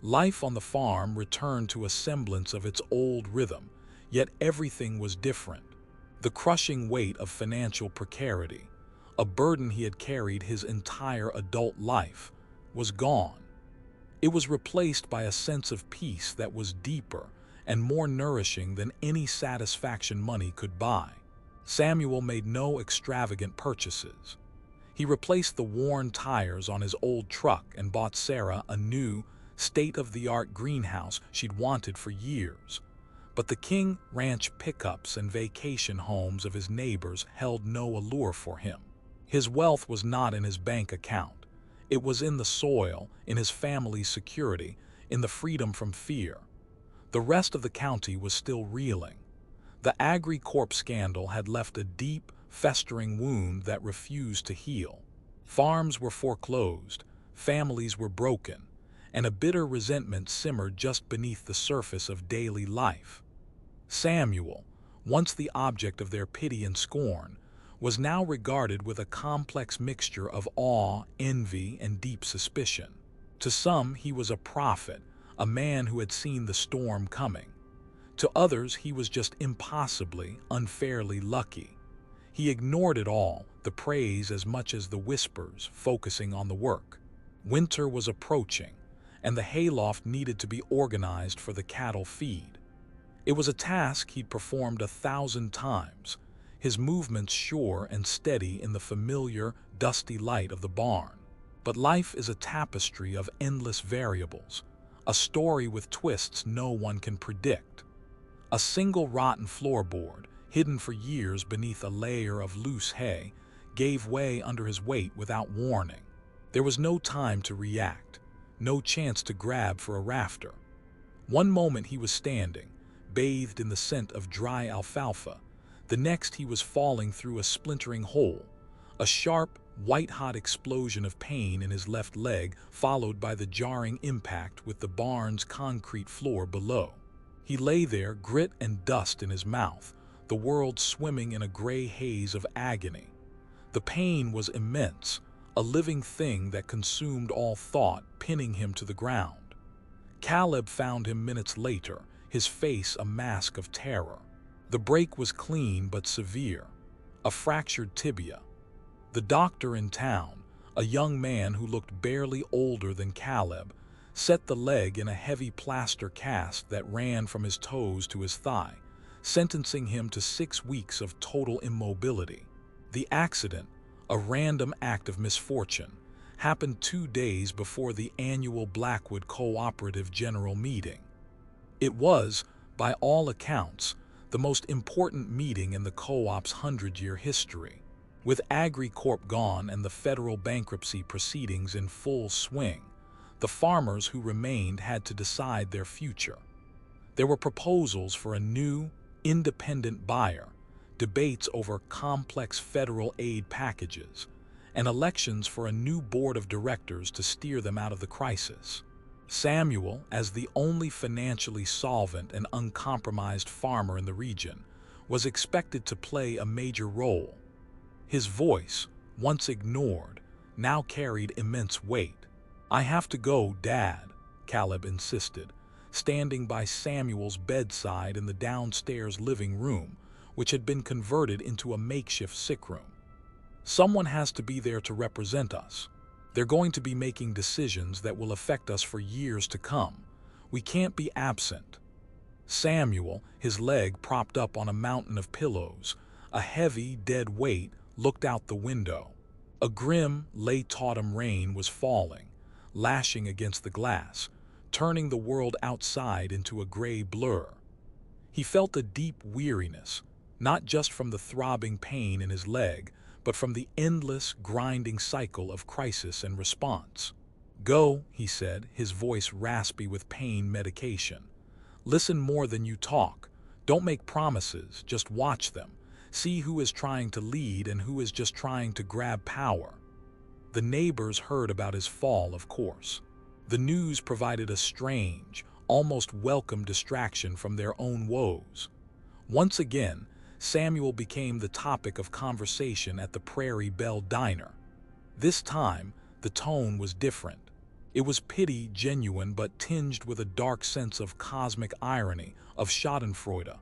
[SPEAKER 1] Life on the farm returned to a semblance of its old rhythm, yet everything was different. The crushing weight of financial precarity, a burden he had carried his entire adult life, was gone. It was replaced by a sense of peace that was deeper and more nourishing than any satisfaction money could buy. Samuel made no extravagant purchases. He replaced the worn tires on his old truck and bought Sarah a new, state-of-the-art greenhouse she'd wanted for years. But the King Ranch pickups and vacation homes of his neighbors held no allure for him. His wealth was not in his bank account. It was in the soil, in his family's security, in the freedom from fear. The rest of the county was still reeling. The AgriCorp scandal had left a deep, festering wound that refused to heal. Farms were foreclosed, families were broken, and a bitter resentment simmered just beneath the surface of daily life. Samuel, once the object of their pity and scorn, was now regarded with a complex mixture of awe, envy, and deep suspicion. To some, he was a prophet, a man who had seen the storm coming. To others, he was just impossibly, unfairly lucky. He ignored it all, the praise as much as the whispers, focusing on the work. Winter was approaching, and the hayloft needed to be organized for the cattle feed. It was a task he'd performed 1,000 times, his movements sure and steady in the familiar, dusty light of the barn. But life is a tapestry of endless variables, a story with twists no one can predict. A single rotten floorboard, hidden for years beneath a layer of loose hay, gave way under his weight without warning. There was no time to react, no chance to grab for a rafter. One moment he was standing, bathed in the scent of dry alfalfa. The next he was falling through a splintering hole, a sharp, white-hot explosion of pain in his left leg, followed by the jarring impact with the barn's concrete floor below. He lay there, grit and dust in his mouth, the world swimming in a gray haze of agony. The pain was immense, a living thing that consumed all thought, pinning him to the ground. Caleb found him minutes later, his face a mask of terror. The break was clean but severe, a fractured tibia. The doctor in town, a young man who looked barely older than Caleb, set the leg in a heavy plaster cast that ran from his toes to his thigh, sentencing him to 6 weeks of total immobility. The accident, a random act of misfortune, happened 2 days before the annual Blackwood Cooperative General Meeting. It was, by all accounts, the most important meeting in the co-op's 100-year history. With AgriCorp gone and the federal bankruptcy proceedings in full swing, the farmers who remained had to decide their future. There were proposals for a new, independent buyer, debates over complex federal aid packages, and elections for a new board of directors to steer them out of the crisis. Samuel, as the only financially solvent and uncompromised farmer in the region, was expected to play a major role. His voice, once ignored, now carried immense weight. "I have to go, Dad," Caleb insisted, standing by Samuel's bedside in the downstairs living room, which had been converted into a makeshift sick room. "Someone has to be there to represent us. They're going to be making decisions that will affect us for years to come. We can't be absent." Samuel, his leg propped up on a mountain of pillows, a heavy, dead weight, looked out the window. A grim, late autumn rain was falling, lashing against the glass, turning the world outside into a gray blur. He felt a deep weariness, not just from the throbbing pain in his leg, but from the endless, grinding cycle of crisis and response. "Go," he said, his voice raspy with pain medication. "Listen more than you talk. Don't make promises, just watch them. See who is trying to lead and who is just trying to grab power." The neighbors heard about his fall, of course. The news provided a strange, almost welcome distraction from their own woes. Once again, Samuel became the topic of conversation at the Prairie Belle Diner. This time, the tone was different. It was pity, genuine but tinged with a dark sense of cosmic irony, of schadenfreude.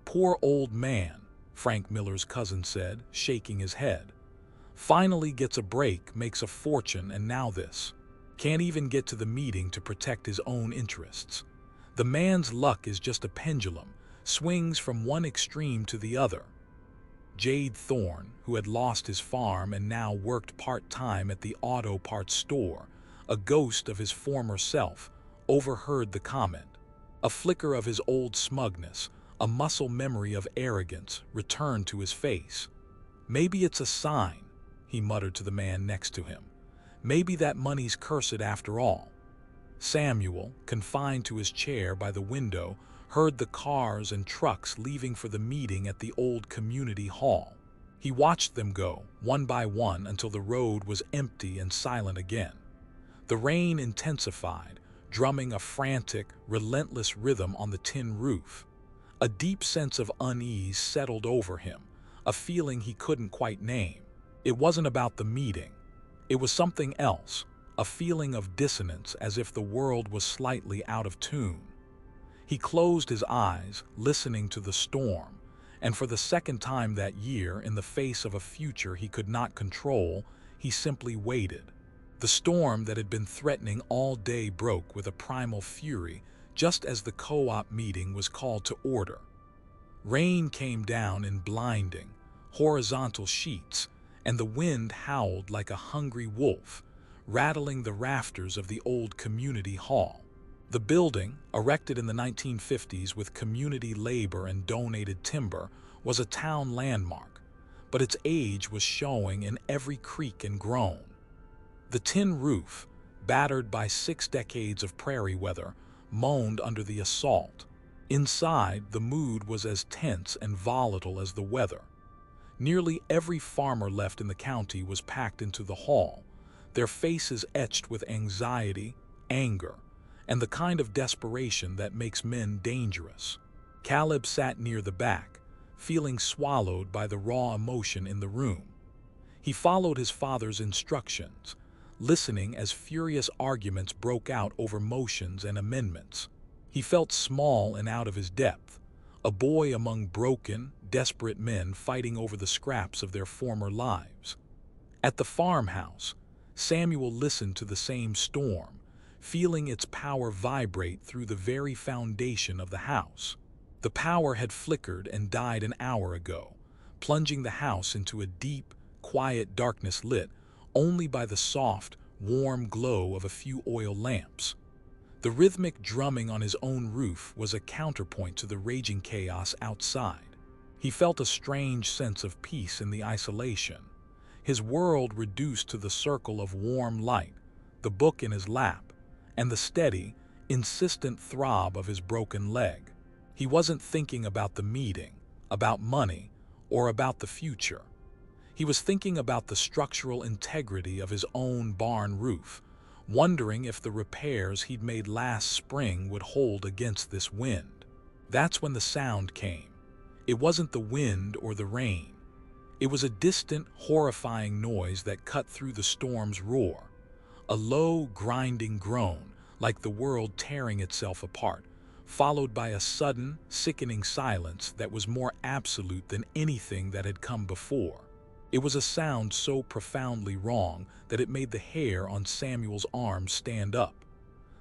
[SPEAKER 1] "Poor old man," Frank Miller's cousin said, shaking his head. "Finally gets a break, makes a fortune, and now this. Can't even get to the meeting to protect his own interests. The man's luck is just a pendulum, swings from one extreme to the other." Jedediah Thorne, who had lost his farm and now worked part-time at the auto parts store, a ghost of his former self, overheard the comment. A flicker of his old smugness, a muscle memory of arrogance, returned to his face. "Maybe it's a sign," he muttered to the man next to him. "Maybe that money's cursed after all." Samuel, confined to his chair by the window, heard the cars and trucks leaving for the meeting at the old community hall. He watched them go, one by one, until the road was empty and silent again. The rain intensified, drumming a frantic, relentless rhythm on the tin roof. A deep sense of unease settled over him, a feeling he couldn't quite name. It wasn't about the meeting. It was something else, a feeling of dissonance, as if the world was slightly out of tune. He closed his eyes, listening to the storm, and for the second time that year, in the face of a future he could not control, he simply waited. The storm that had been threatening all day broke with a primal fury just as the co-op meeting was called to order. Rain came down in blinding, horizontal sheets, and the wind howled like a hungry wolf, rattling the rafters of the old community hall. The building, erected in the 1950s with community labor and donated timber, was a town landmark, but its age was showing in every creak and groan. The tin roof, battered by 6 decades of prairie weather, moaned under the assault. Inside, the mood was as tense and volatile as the weather. Nearly every farmer left in the county was packed into the hall, their faces etched with anxiety, anger, and the kind of desperation that makes men dangerous. Caleb sat near the back, feeling swallowed by the raw emotion in the room. He followed his father's instructions, listening as furious arguments broke out over motions and amendments. He felt small and out of his depth, a boy among broken, desperate men fighting over the scraps of their former lives. At the farmhouse, Samuel listened to the same storm, feeling its power vibrate through the very foundation of the house. The power had flickered and died an hour ago, plunging the house into a deep, quiet darkness lit only by the soft, warm glow of a few oil lamps. The rhythmic drumming on his own roof was a counterpoint to the raging chaos outside. He felt a strange sense of peace in the isolation, his world reduced to the circle of warm light, the book in his lap, and the steady, insistent throb of his broken leg. He wasn't thinking about the meeting, about money, or about the future. He was thinking about the structural integrity of his own barn roof, wondering if the repairs he'd made last spring would hold against this wind. That's when the sound came. It wasn't the wind or the rain. It was a distant, horrifying noise that cut through the storm's roar. A low, grinding groan, like the world tearing itself apart, followed by a sudden, sickening silence that was more absolute than anything that had come before. It was a sound so profoundly wrong that it made the hair on Samuel's arm stand up.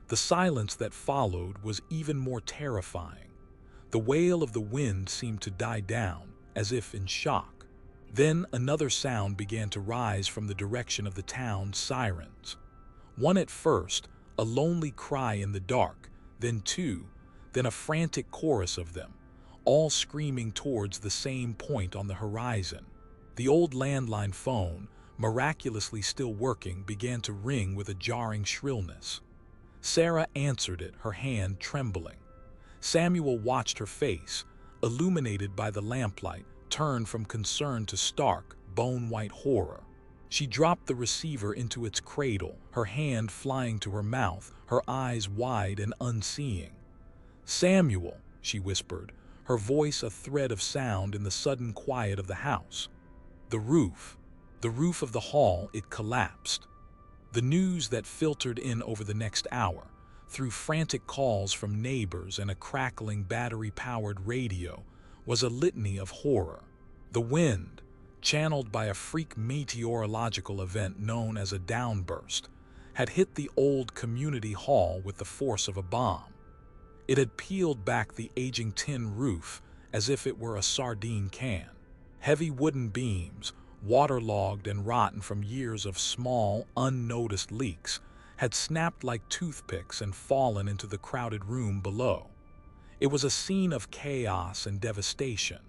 [SPEAKER 1] The silence that followed was even more terrifying. The wail of the wind seemed to die down, as if in shock. Then another sound began to rise from the direction of the town's sirens. One at first, a lonely cry in the dark, then two, then a frantic chorus of them, all screaming towards the same point on the horizon. The old landline phone, miraculously still working, began to ring with a jarring shrillness. Sarah answered it, her hand trembling. Samuel watched her face, illuminated by the lamplight, turn from concern to stark, bone-white horror. She dropped the receiver into its cradle, her hand flying to her mouth, her eyes wide and unseeing. "Samuel," she whispered, her voice a thread of sound in the sudden quiet of the house. The roof of the hall, it collapsed. The news that filtered in over the next hour, through frantic calls from neighbors and a crackling battery-powered radio, was a litany of horror. The wind, channeled by a freak meteorological event known as a downburst, had hit the old community hall with the force of a bomb. It had peeled back the aging tin roof as if it were a sardine can. Heavy wooden beams, waterlogged and rotten from years of small, unnoticed leaks, had snapped like toothpicks and fallen into the crowded room below. It was a scene of chaos and devastation.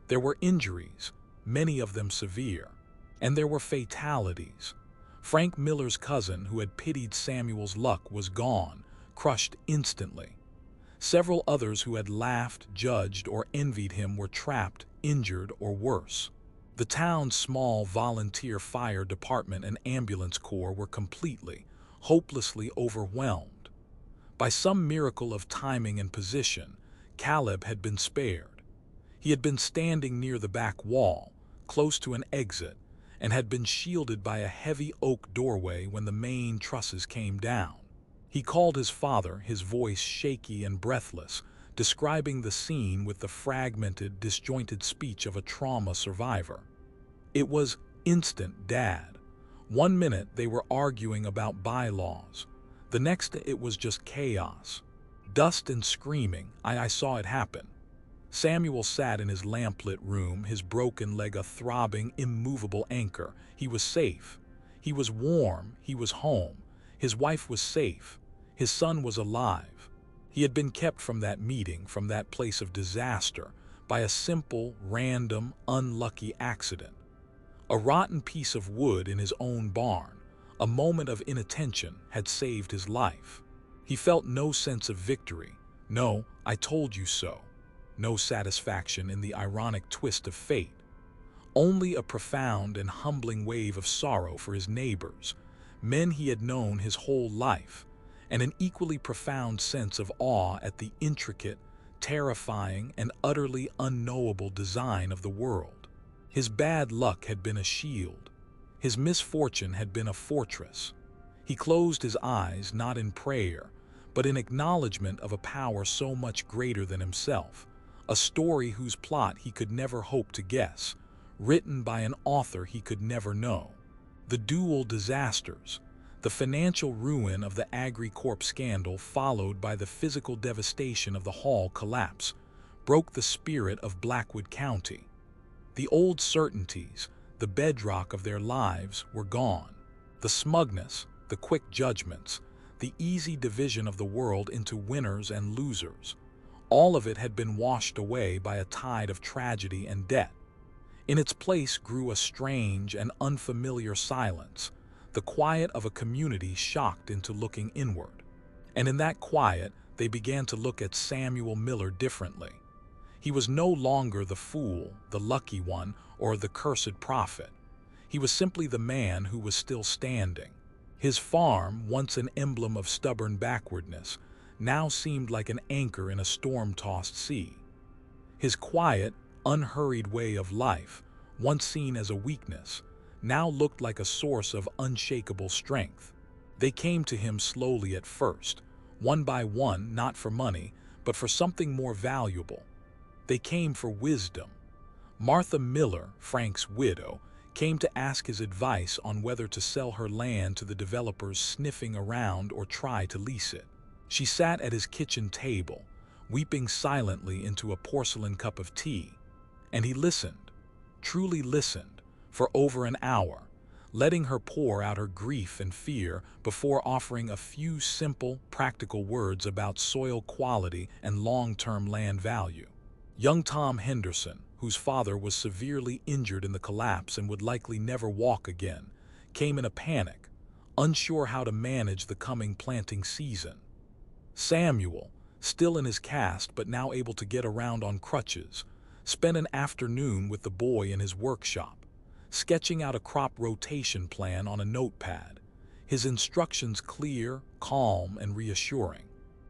[SPEAKER 1] There were injuries, many of them severe, and there were fatalities. Frank Miller's cousin, who had pitied Samuel's luck, was gone, crushed instantly. Several others who had laughed, judged, or envied him were trapped, injured, or worse. The town's small volunteer fire department and ambulance corps were completely, hopelessly overwhelmed. By some miracle of timing and position, Caleb had been spared. He had been standing near the back wall, close to an exit, and had been shielded by a heavy oak doorway when the main trusses came down. He called his father, his voice shaky and breathless, describing the scene with the fragmented, disjointed speech of a trauma survivor. It was instant, Dad. 1 minute they were arguing about bylaws. The next it was just chaos. Dust and screaming. I saw it happen. Samuel sat in his lamplit room, his broken leg a throbbing, immovable anchor. He was safe. He was warm. He was home. His wife was safe. His son was alive. He had been kept from that meeting, from that place of disaster, by a simple, random, unlucky accident. A rotten piece of wood in his own barn, a moment of inattention, had saved his life. He felt no sense of victory. No, I told you so. No satisfaction in the ironic twist of fate. Only a profound and humbling wave of sorrow for his neighbors, men he had known his whole life, and an equally profound sense of awe at the intricate, terrifying, and utterly unknowable design of the world. His bad luck had been a shield. His misfortune had been a fortress. He closed his eyes not in prayer, but in acknowledgement of a power so much greater than himself, a story whose plot he could never hope to guess, written by an author he could never know. The dual disasters, the financial ruin of the AgriCorp scandal followed by the physical devastation of the Hall collapse, broke the spirit of Blackwood County. The old certainties, the bedrock of their lives, were gone. The smugness, the quick judgments, the easy division of the world into winners and losers, all of it had been washed away by a tide of tragedy and debt. In its place grew a strange and unfamiliar silence, the quiet of a community shocked into looking inward. And in that quiet, they began to look at Samuel Miller differently. He was no longer the fool, the lucky one, or the cursed prophet. He was simply the man who was still standing. His farm, once an emblem of stubborn backwardness, now seemed like an anchor in a storm-tossed sea. His quiet, unhurried way of life, once seen as a weakness, now looked like a source of unshakable strength. They came to him slowly at first, one by one, not for money, but for something more valuable. They came for wisdom. Martha Miller, Frank's widow, came to ask his advice on whether to sell her land to the developers sniffing around or try to lease it. She sat at his kitchen table, weeping silently into a porcelain cup of tea, and he listened, truly listened, for over an hour, letting her pour out her grief and fear before offering a few simple, practical words about soil quality and long-term land value. Young Tom Henderson, whose father was severely injured in the collapse and would likely never walk again, came in a panic, unsure how to manage the coming planting season. Samuel, still in his cast but now able to get around on crutches, spent an afternoon with the boy in his workshop, sketching out a crop rotation plan on a notepad, his instructions clear, calm, and reassuring.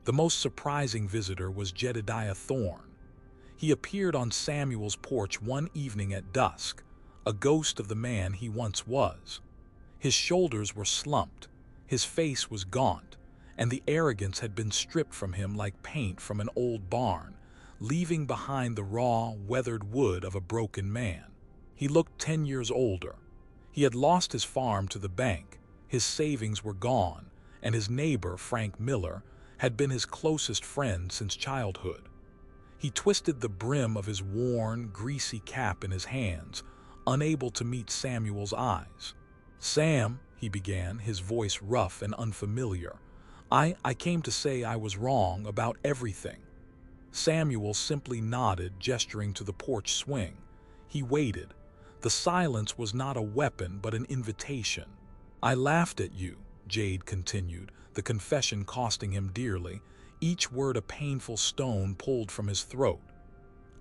[SPEAKER 1] The most surprising visitor was Jedediah Thorne. He appeared on Samuel's porch one evening at dusk, a ghost of the man he once was. His shoulders were slumped, his face was gaunt, and the arrogance had been stripped from him like paint from an old barn, leaving behind the raw, weathered wood of a broken man. He looked 10 years older. He had lost his farm to the bank, his savings were gone, and his neighbor, Frank Miller, had been his closest friend since childhood. He twisted the brim of his worn, greasy cap in his hands, unable to meet Samuel's eyes. "Sam," he began, his voice rough and unfamiliar, I came to say I was wrong about everything." Samuel simply nodded, gesturing to the porch swing. He waited. The silence was not a weapon but an invitation. "I laughed at you," Jade continued, the confession costing him dearly, each word a painful stone pulled from his throat.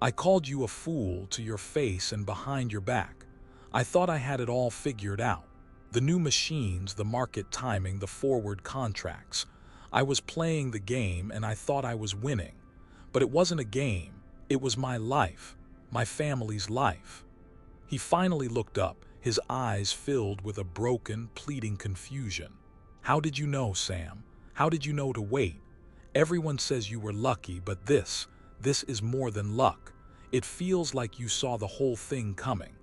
[SPEAKER 1] "I called you a fool to your face and behind your back. I thought I had it all figured out. The new machines, the market timing, the forward contracts. I was playing the game and I thought I was winning. But it wasn't a game. It was my life, my family's life." He finally looked up, his eyes filled with a broken, pleading confusion. "How did you know, Sam? How did you know to wait? Everyone says you were lucky, but this is more than luck. It feels like you saw the whole thing coming."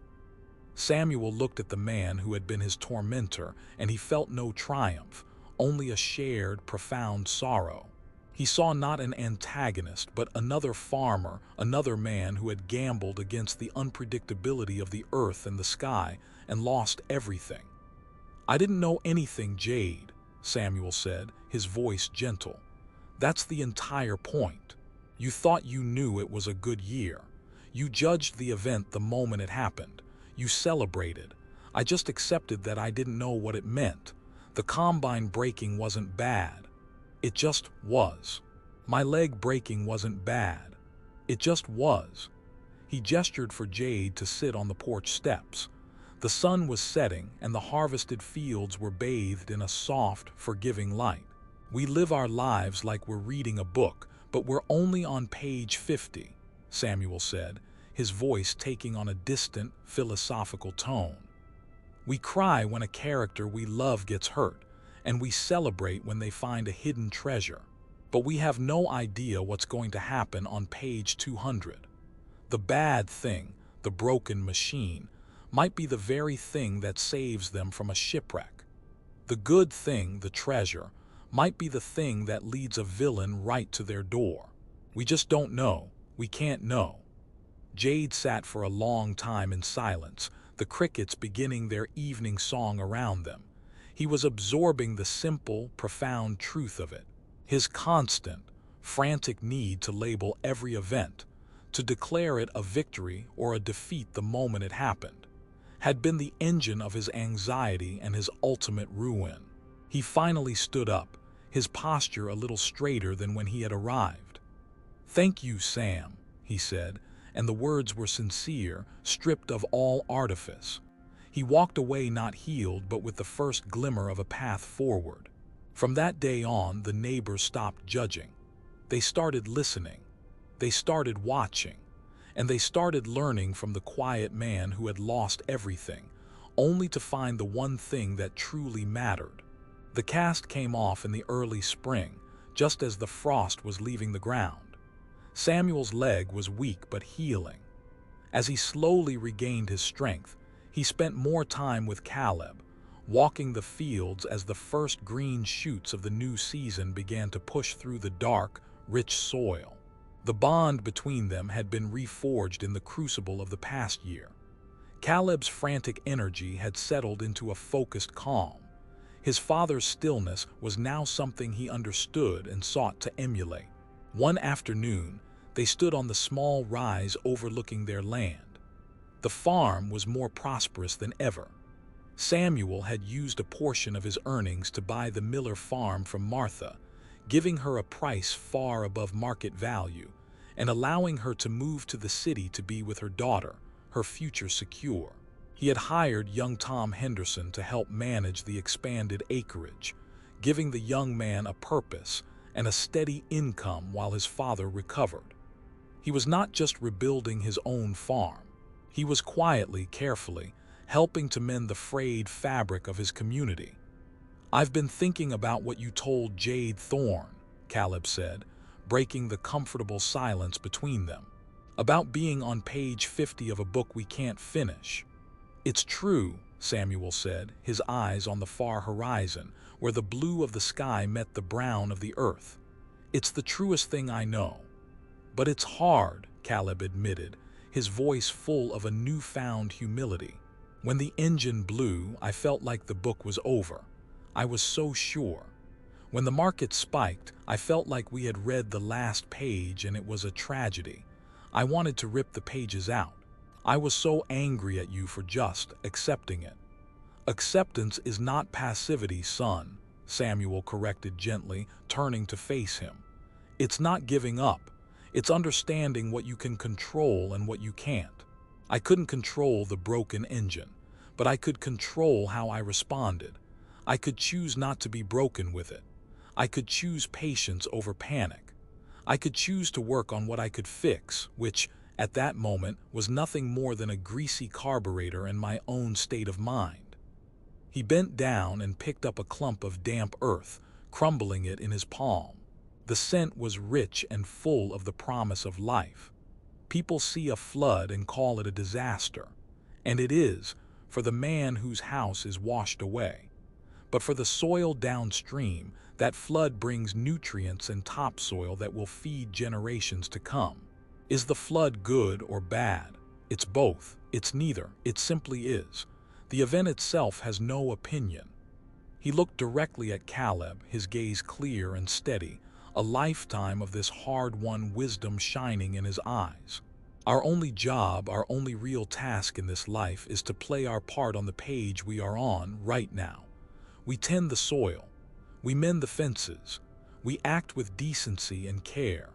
[SPEAKER 1] Samuel looked at the man who had been his tormentor, and he felt no triumph, only a shared, profound sorrow. He saw not an antagonist, but another farmer, another man who had gambled against the unpredictability of the earth and the sky and lost everything. "I didn't know anything, Jade," Samuel said, his voice gentle. "That's the entire point. You thought you knew it was a good year. You judged the event the moment it happened. You celebrated. I just accepted that I didn't know what it meant. The combine breaking wasn't bad. It just was. My leg breaking wasn't bad. It just was." He gestured for Jade to sit on the porch steps. The sun was setting, and the harvested fields were bathed in a soft, forgiving light. "We live our lives like we're reading a book, but we're only on page 50, Samuel said, his voice taking on a distant, philosophical tone. "We cry when a character we love gets hurt, and we celebrate when they find a hidden treasure. But we have no idea what's going to happen on page 200. The bad thing, the broken machine, might be the very thing that saves them from a shipwreck. The good thing, the treasure, might be the thing that leads a villain right to their door. We just don't know. We can't know." Jade sat for a long time in silence, the crickets beginning their evening song around them. He was absorbing the simple, profound truth of it. His constant, frantic need to label every event, to declare it a victory or a defeat the moment it happened, had been the engine of his anxiety and his ultimate ruin. He finally stood up, his posture a little straighter than when he had arrived. "Thank you, Sam," he said, and the words were sincere, stripped of all artifice. He walked away not healed, but with the first glimmer of a path forward. From that day on, the neighbors stopped judging. They started listening. They started watching. And they started learning from the quiet man who had lost everything, only to find the one thing that truly mattered. The cast came off in the early spring, just as the frost was leaving the ground. Samuel's leg was weak but healing. As he slowly regained his strength, he spent more time with Caleb, walking the fields as the first green shoots of the new season began to push through the dark, rich soil. The bond between them had been reforged in the crucible of the past year. Caleb's frantic energy had settled into a focused calm. His father's stillness was now something he understood and sought to emulate. One afternoon, they stood on the small rise overlooking their land. The farm was more prosperous than ever. Samuel had used a portion of his earnings to buy the Miller farm from Martha, giving her a price far above market value, and allowing her to move to the city to be with her daughter, her future secure. He had hired young Tom Henderson to help manage the expanded acreage, giving the young man a purpose and a steady income while his father recovered. He was not just rebuilding his own farm. He was quietly, carefully, helping to mend the frayed fabric of his community. "I've been thinking about what you told Jedediah Thorne," Caleb said, breaking the comfortable silence between them, "about being on page 50 of a book we can't finish." "It's true," Samuel said, his eyes on the far horizon, where the blue of the sky met the brown of the earth. "It's the truest thing I know. "But it's hard," Caleb admitted, his voice full of a newfound humility. "When the engine blew, I felt like the book was over. I was so sure. When the market spiked, I felt like we had read the last page and it was a tragedy. I wanted to rip the pages out. I was so angry at you for just accepting it." "Acceptance is not passivity, son," Samuel corrected gently, turning to face him. "It's not giving up. It's understanding what you can control and what you can't. I couldn't control the broken engine, but I could control how I responded. I could choose not to be broken with it. I could choose patience over panic. I could choose to work on what I could fix, which, at that moment, was nothing more than a greasy carburetor and my own state of mind." He bent down and picked up a clump of damp earth, crumbling it in his palm. The scent was rich and full of the promise of life. People see a flood and call it a disaster, and it is, for the man whose house is washed away. But for the soil downstream, that flood brings nutrients and topsoil that will feed generations to come. Is the flood good or bad? It's both. It's neither. It simply is. The event itself has no opinion. He looked directly at Caleb, his gaze clear and steady, a lifetime of this hard-won wisdom shining in his eyes. "Our only job, our only real task in this life is to play our part on the page we are on right now. We tend the soil. We mend the fences. We act with decency and care.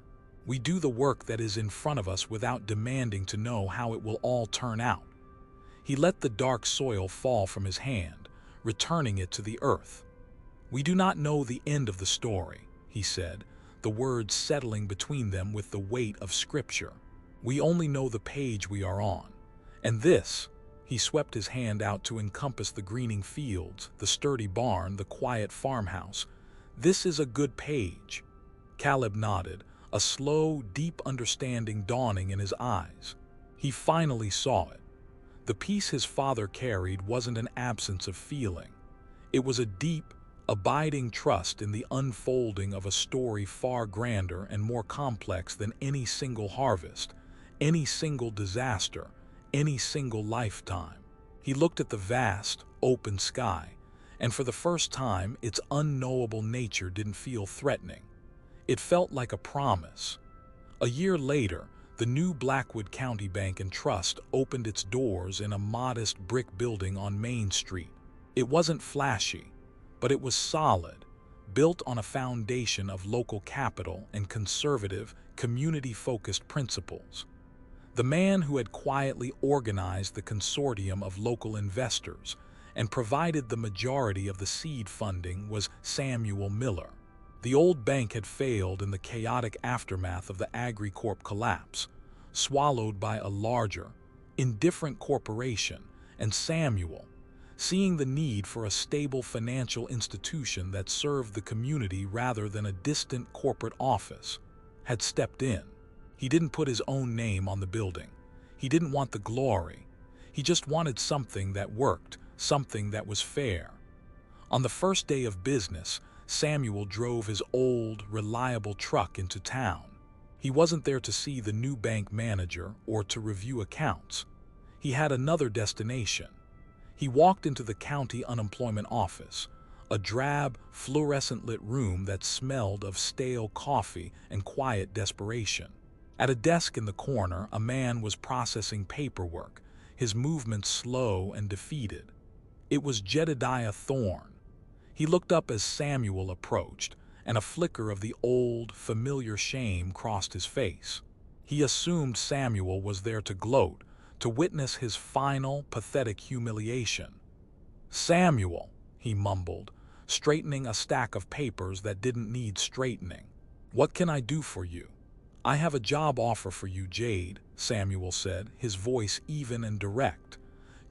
[SPEAKER 1] We do the work that is in front of us without demanding to know how it will all turn out." He let the dark soil fall from his hand, returning it to the earth. "We do not know the end of the story," he said, the words settling between them with the weight of scripture. "We only know the page we are on. And this," he swept his hand out to encompass the greening fields, the sturdy barn, the quiet farmhouse, "this is a good page." Caleb nodded, a slow, deep understanding dawning in his eyes. He finally saw it. The peace his father carried wasn't an absence of feeling. It was a deep, abiding trust in the unfolding of a story far grander and more complex than any single harvest, any single disaster, any single lifetime. He looked at the vast, open sky, and for the first time its unknowable nature didn't feel threatening. It felt like a promise. A year later, the new Blackwood County Bank and Trust opened its doors in a modest brick building on Main Street. It wasn't flashy, but it was solid, built on a foundation of local capital and conservative, community-focused principles. The man who had quietly organized the consortium of local investors and provided the majority of the seed funding was Samuel Miller. The old bank had failed in the chaotic aftermath of the AgriCorp collapse, swallowed by a larger, indifferent corporation, and Samuel, seeing the need for a stable financial institution that served the community rather than a distant corporate office, had stepped in. He didn't put his own name on the building. He didn't want the glory. He just wanted something that worked, something that was fair. On the first day of business, Samuel drove his old, reliable truck into town. He wasn't there to see the new bank manager or to review accounts. He had another destination. He walked into the county unemployment office, a drab, fluorescent-lit room that smelled of stale coffee and quiet desperation. At a desk in the corner, a man was processing paperwork, his movements slow and defeated. It was Jedediah Thorne. He looked up as Samuel approached, and a flicker of the old, familiar shame crossed his face. He assumed Samuel was there to gloat, to witness his final, pathetic humiliation. "Samuel," he mumbled, straightening a stack of papers that didn't need straightening. "What can I do for you?" "I have a job offer for you, Jade," Samuel said, his voice even and direct.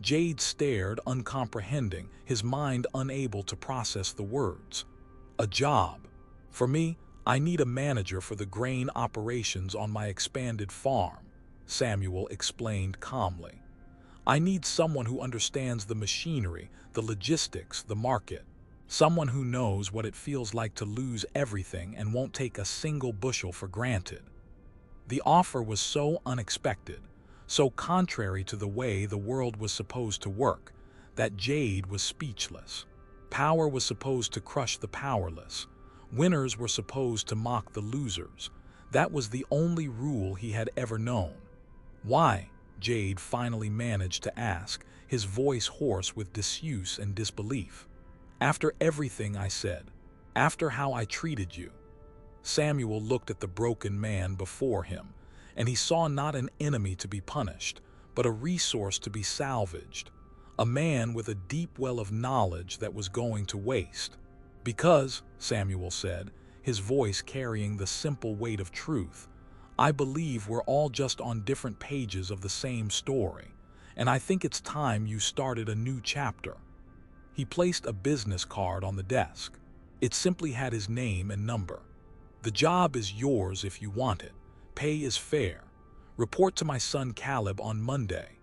[SPEAKER 1] Jade stared, uncomprehending, his mind unable to process the words. "A job? For me, I need a manager for the grain operations on my expanded farm," Samuel explained calmly. "I need someone who understands the machinery, the logistics, the market. Someone who knows what it feels like to lose everything and won't take a single bushel for granted." The offer was so unexpected, so contrary to the way the world was supposed to work, that Jade was speechless. Power was supposed to crush the powerless. Winners were supposed to mock the losers. That was the only rule he had ever known. "Why?" Jade finally managed to ask, his voice hoarse with disuse and disbelief. "After everything I said, after how I treated you." Samuel looked at the broken man before him, and he saw not an enemy to be punished, but a resource to be salvaged, a man with a deep well of knowledge that was going to waste. "Because," Samuel said, his voice carrying the simple weight of truth, "I believe we're all just on different pages of the same story, and I think it's time you started a new chapter." He placed a business card on the desk. It simply had his name and number. "The job is yours if you want it. Pay is fair. Report to my son Caleb on Monday."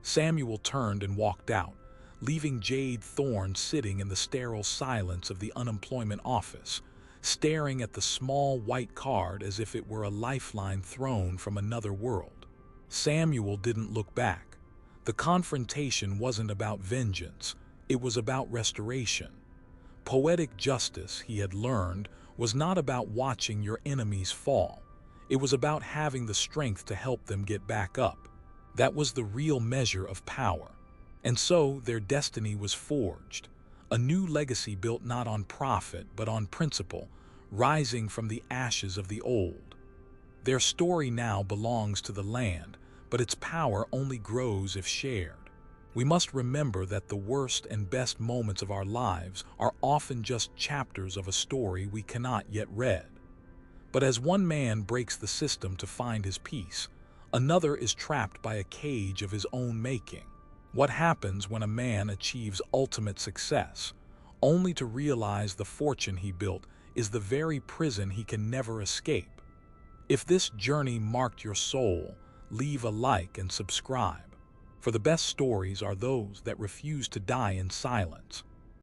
[SPEAKER 1] Samuel turned and walked out, leaving Jade Thorne sitting in the sterile silence of the unemployment office, staring at the small white card as if it were a lifeline thrown from another world. Samuel didn't look back. The confrontation wasn't about vengeance, it was about restoration. Poetic justice, he had learned, was not about watching your enemies fall. It was about having the strength to help them get back up. That was the real measure of power. And so their destiny was forged. A new legacy built not on profit but on principle, rising from the ashes of the old. Their story now belongs to the land, but its power only grows if shared. We must remember that the worst and best moments of our lives are often just chapters of a story we cannot yet read. But as one man breaks the system to find his peace, another is trapped by a cage of his own making. What happens when a man achieves ultimate success, only to realize the fortune he built is the very prison he can never escape? If this journey marked your soul, leave a like and subscribe. For the best stories are those that refuse to die in silence.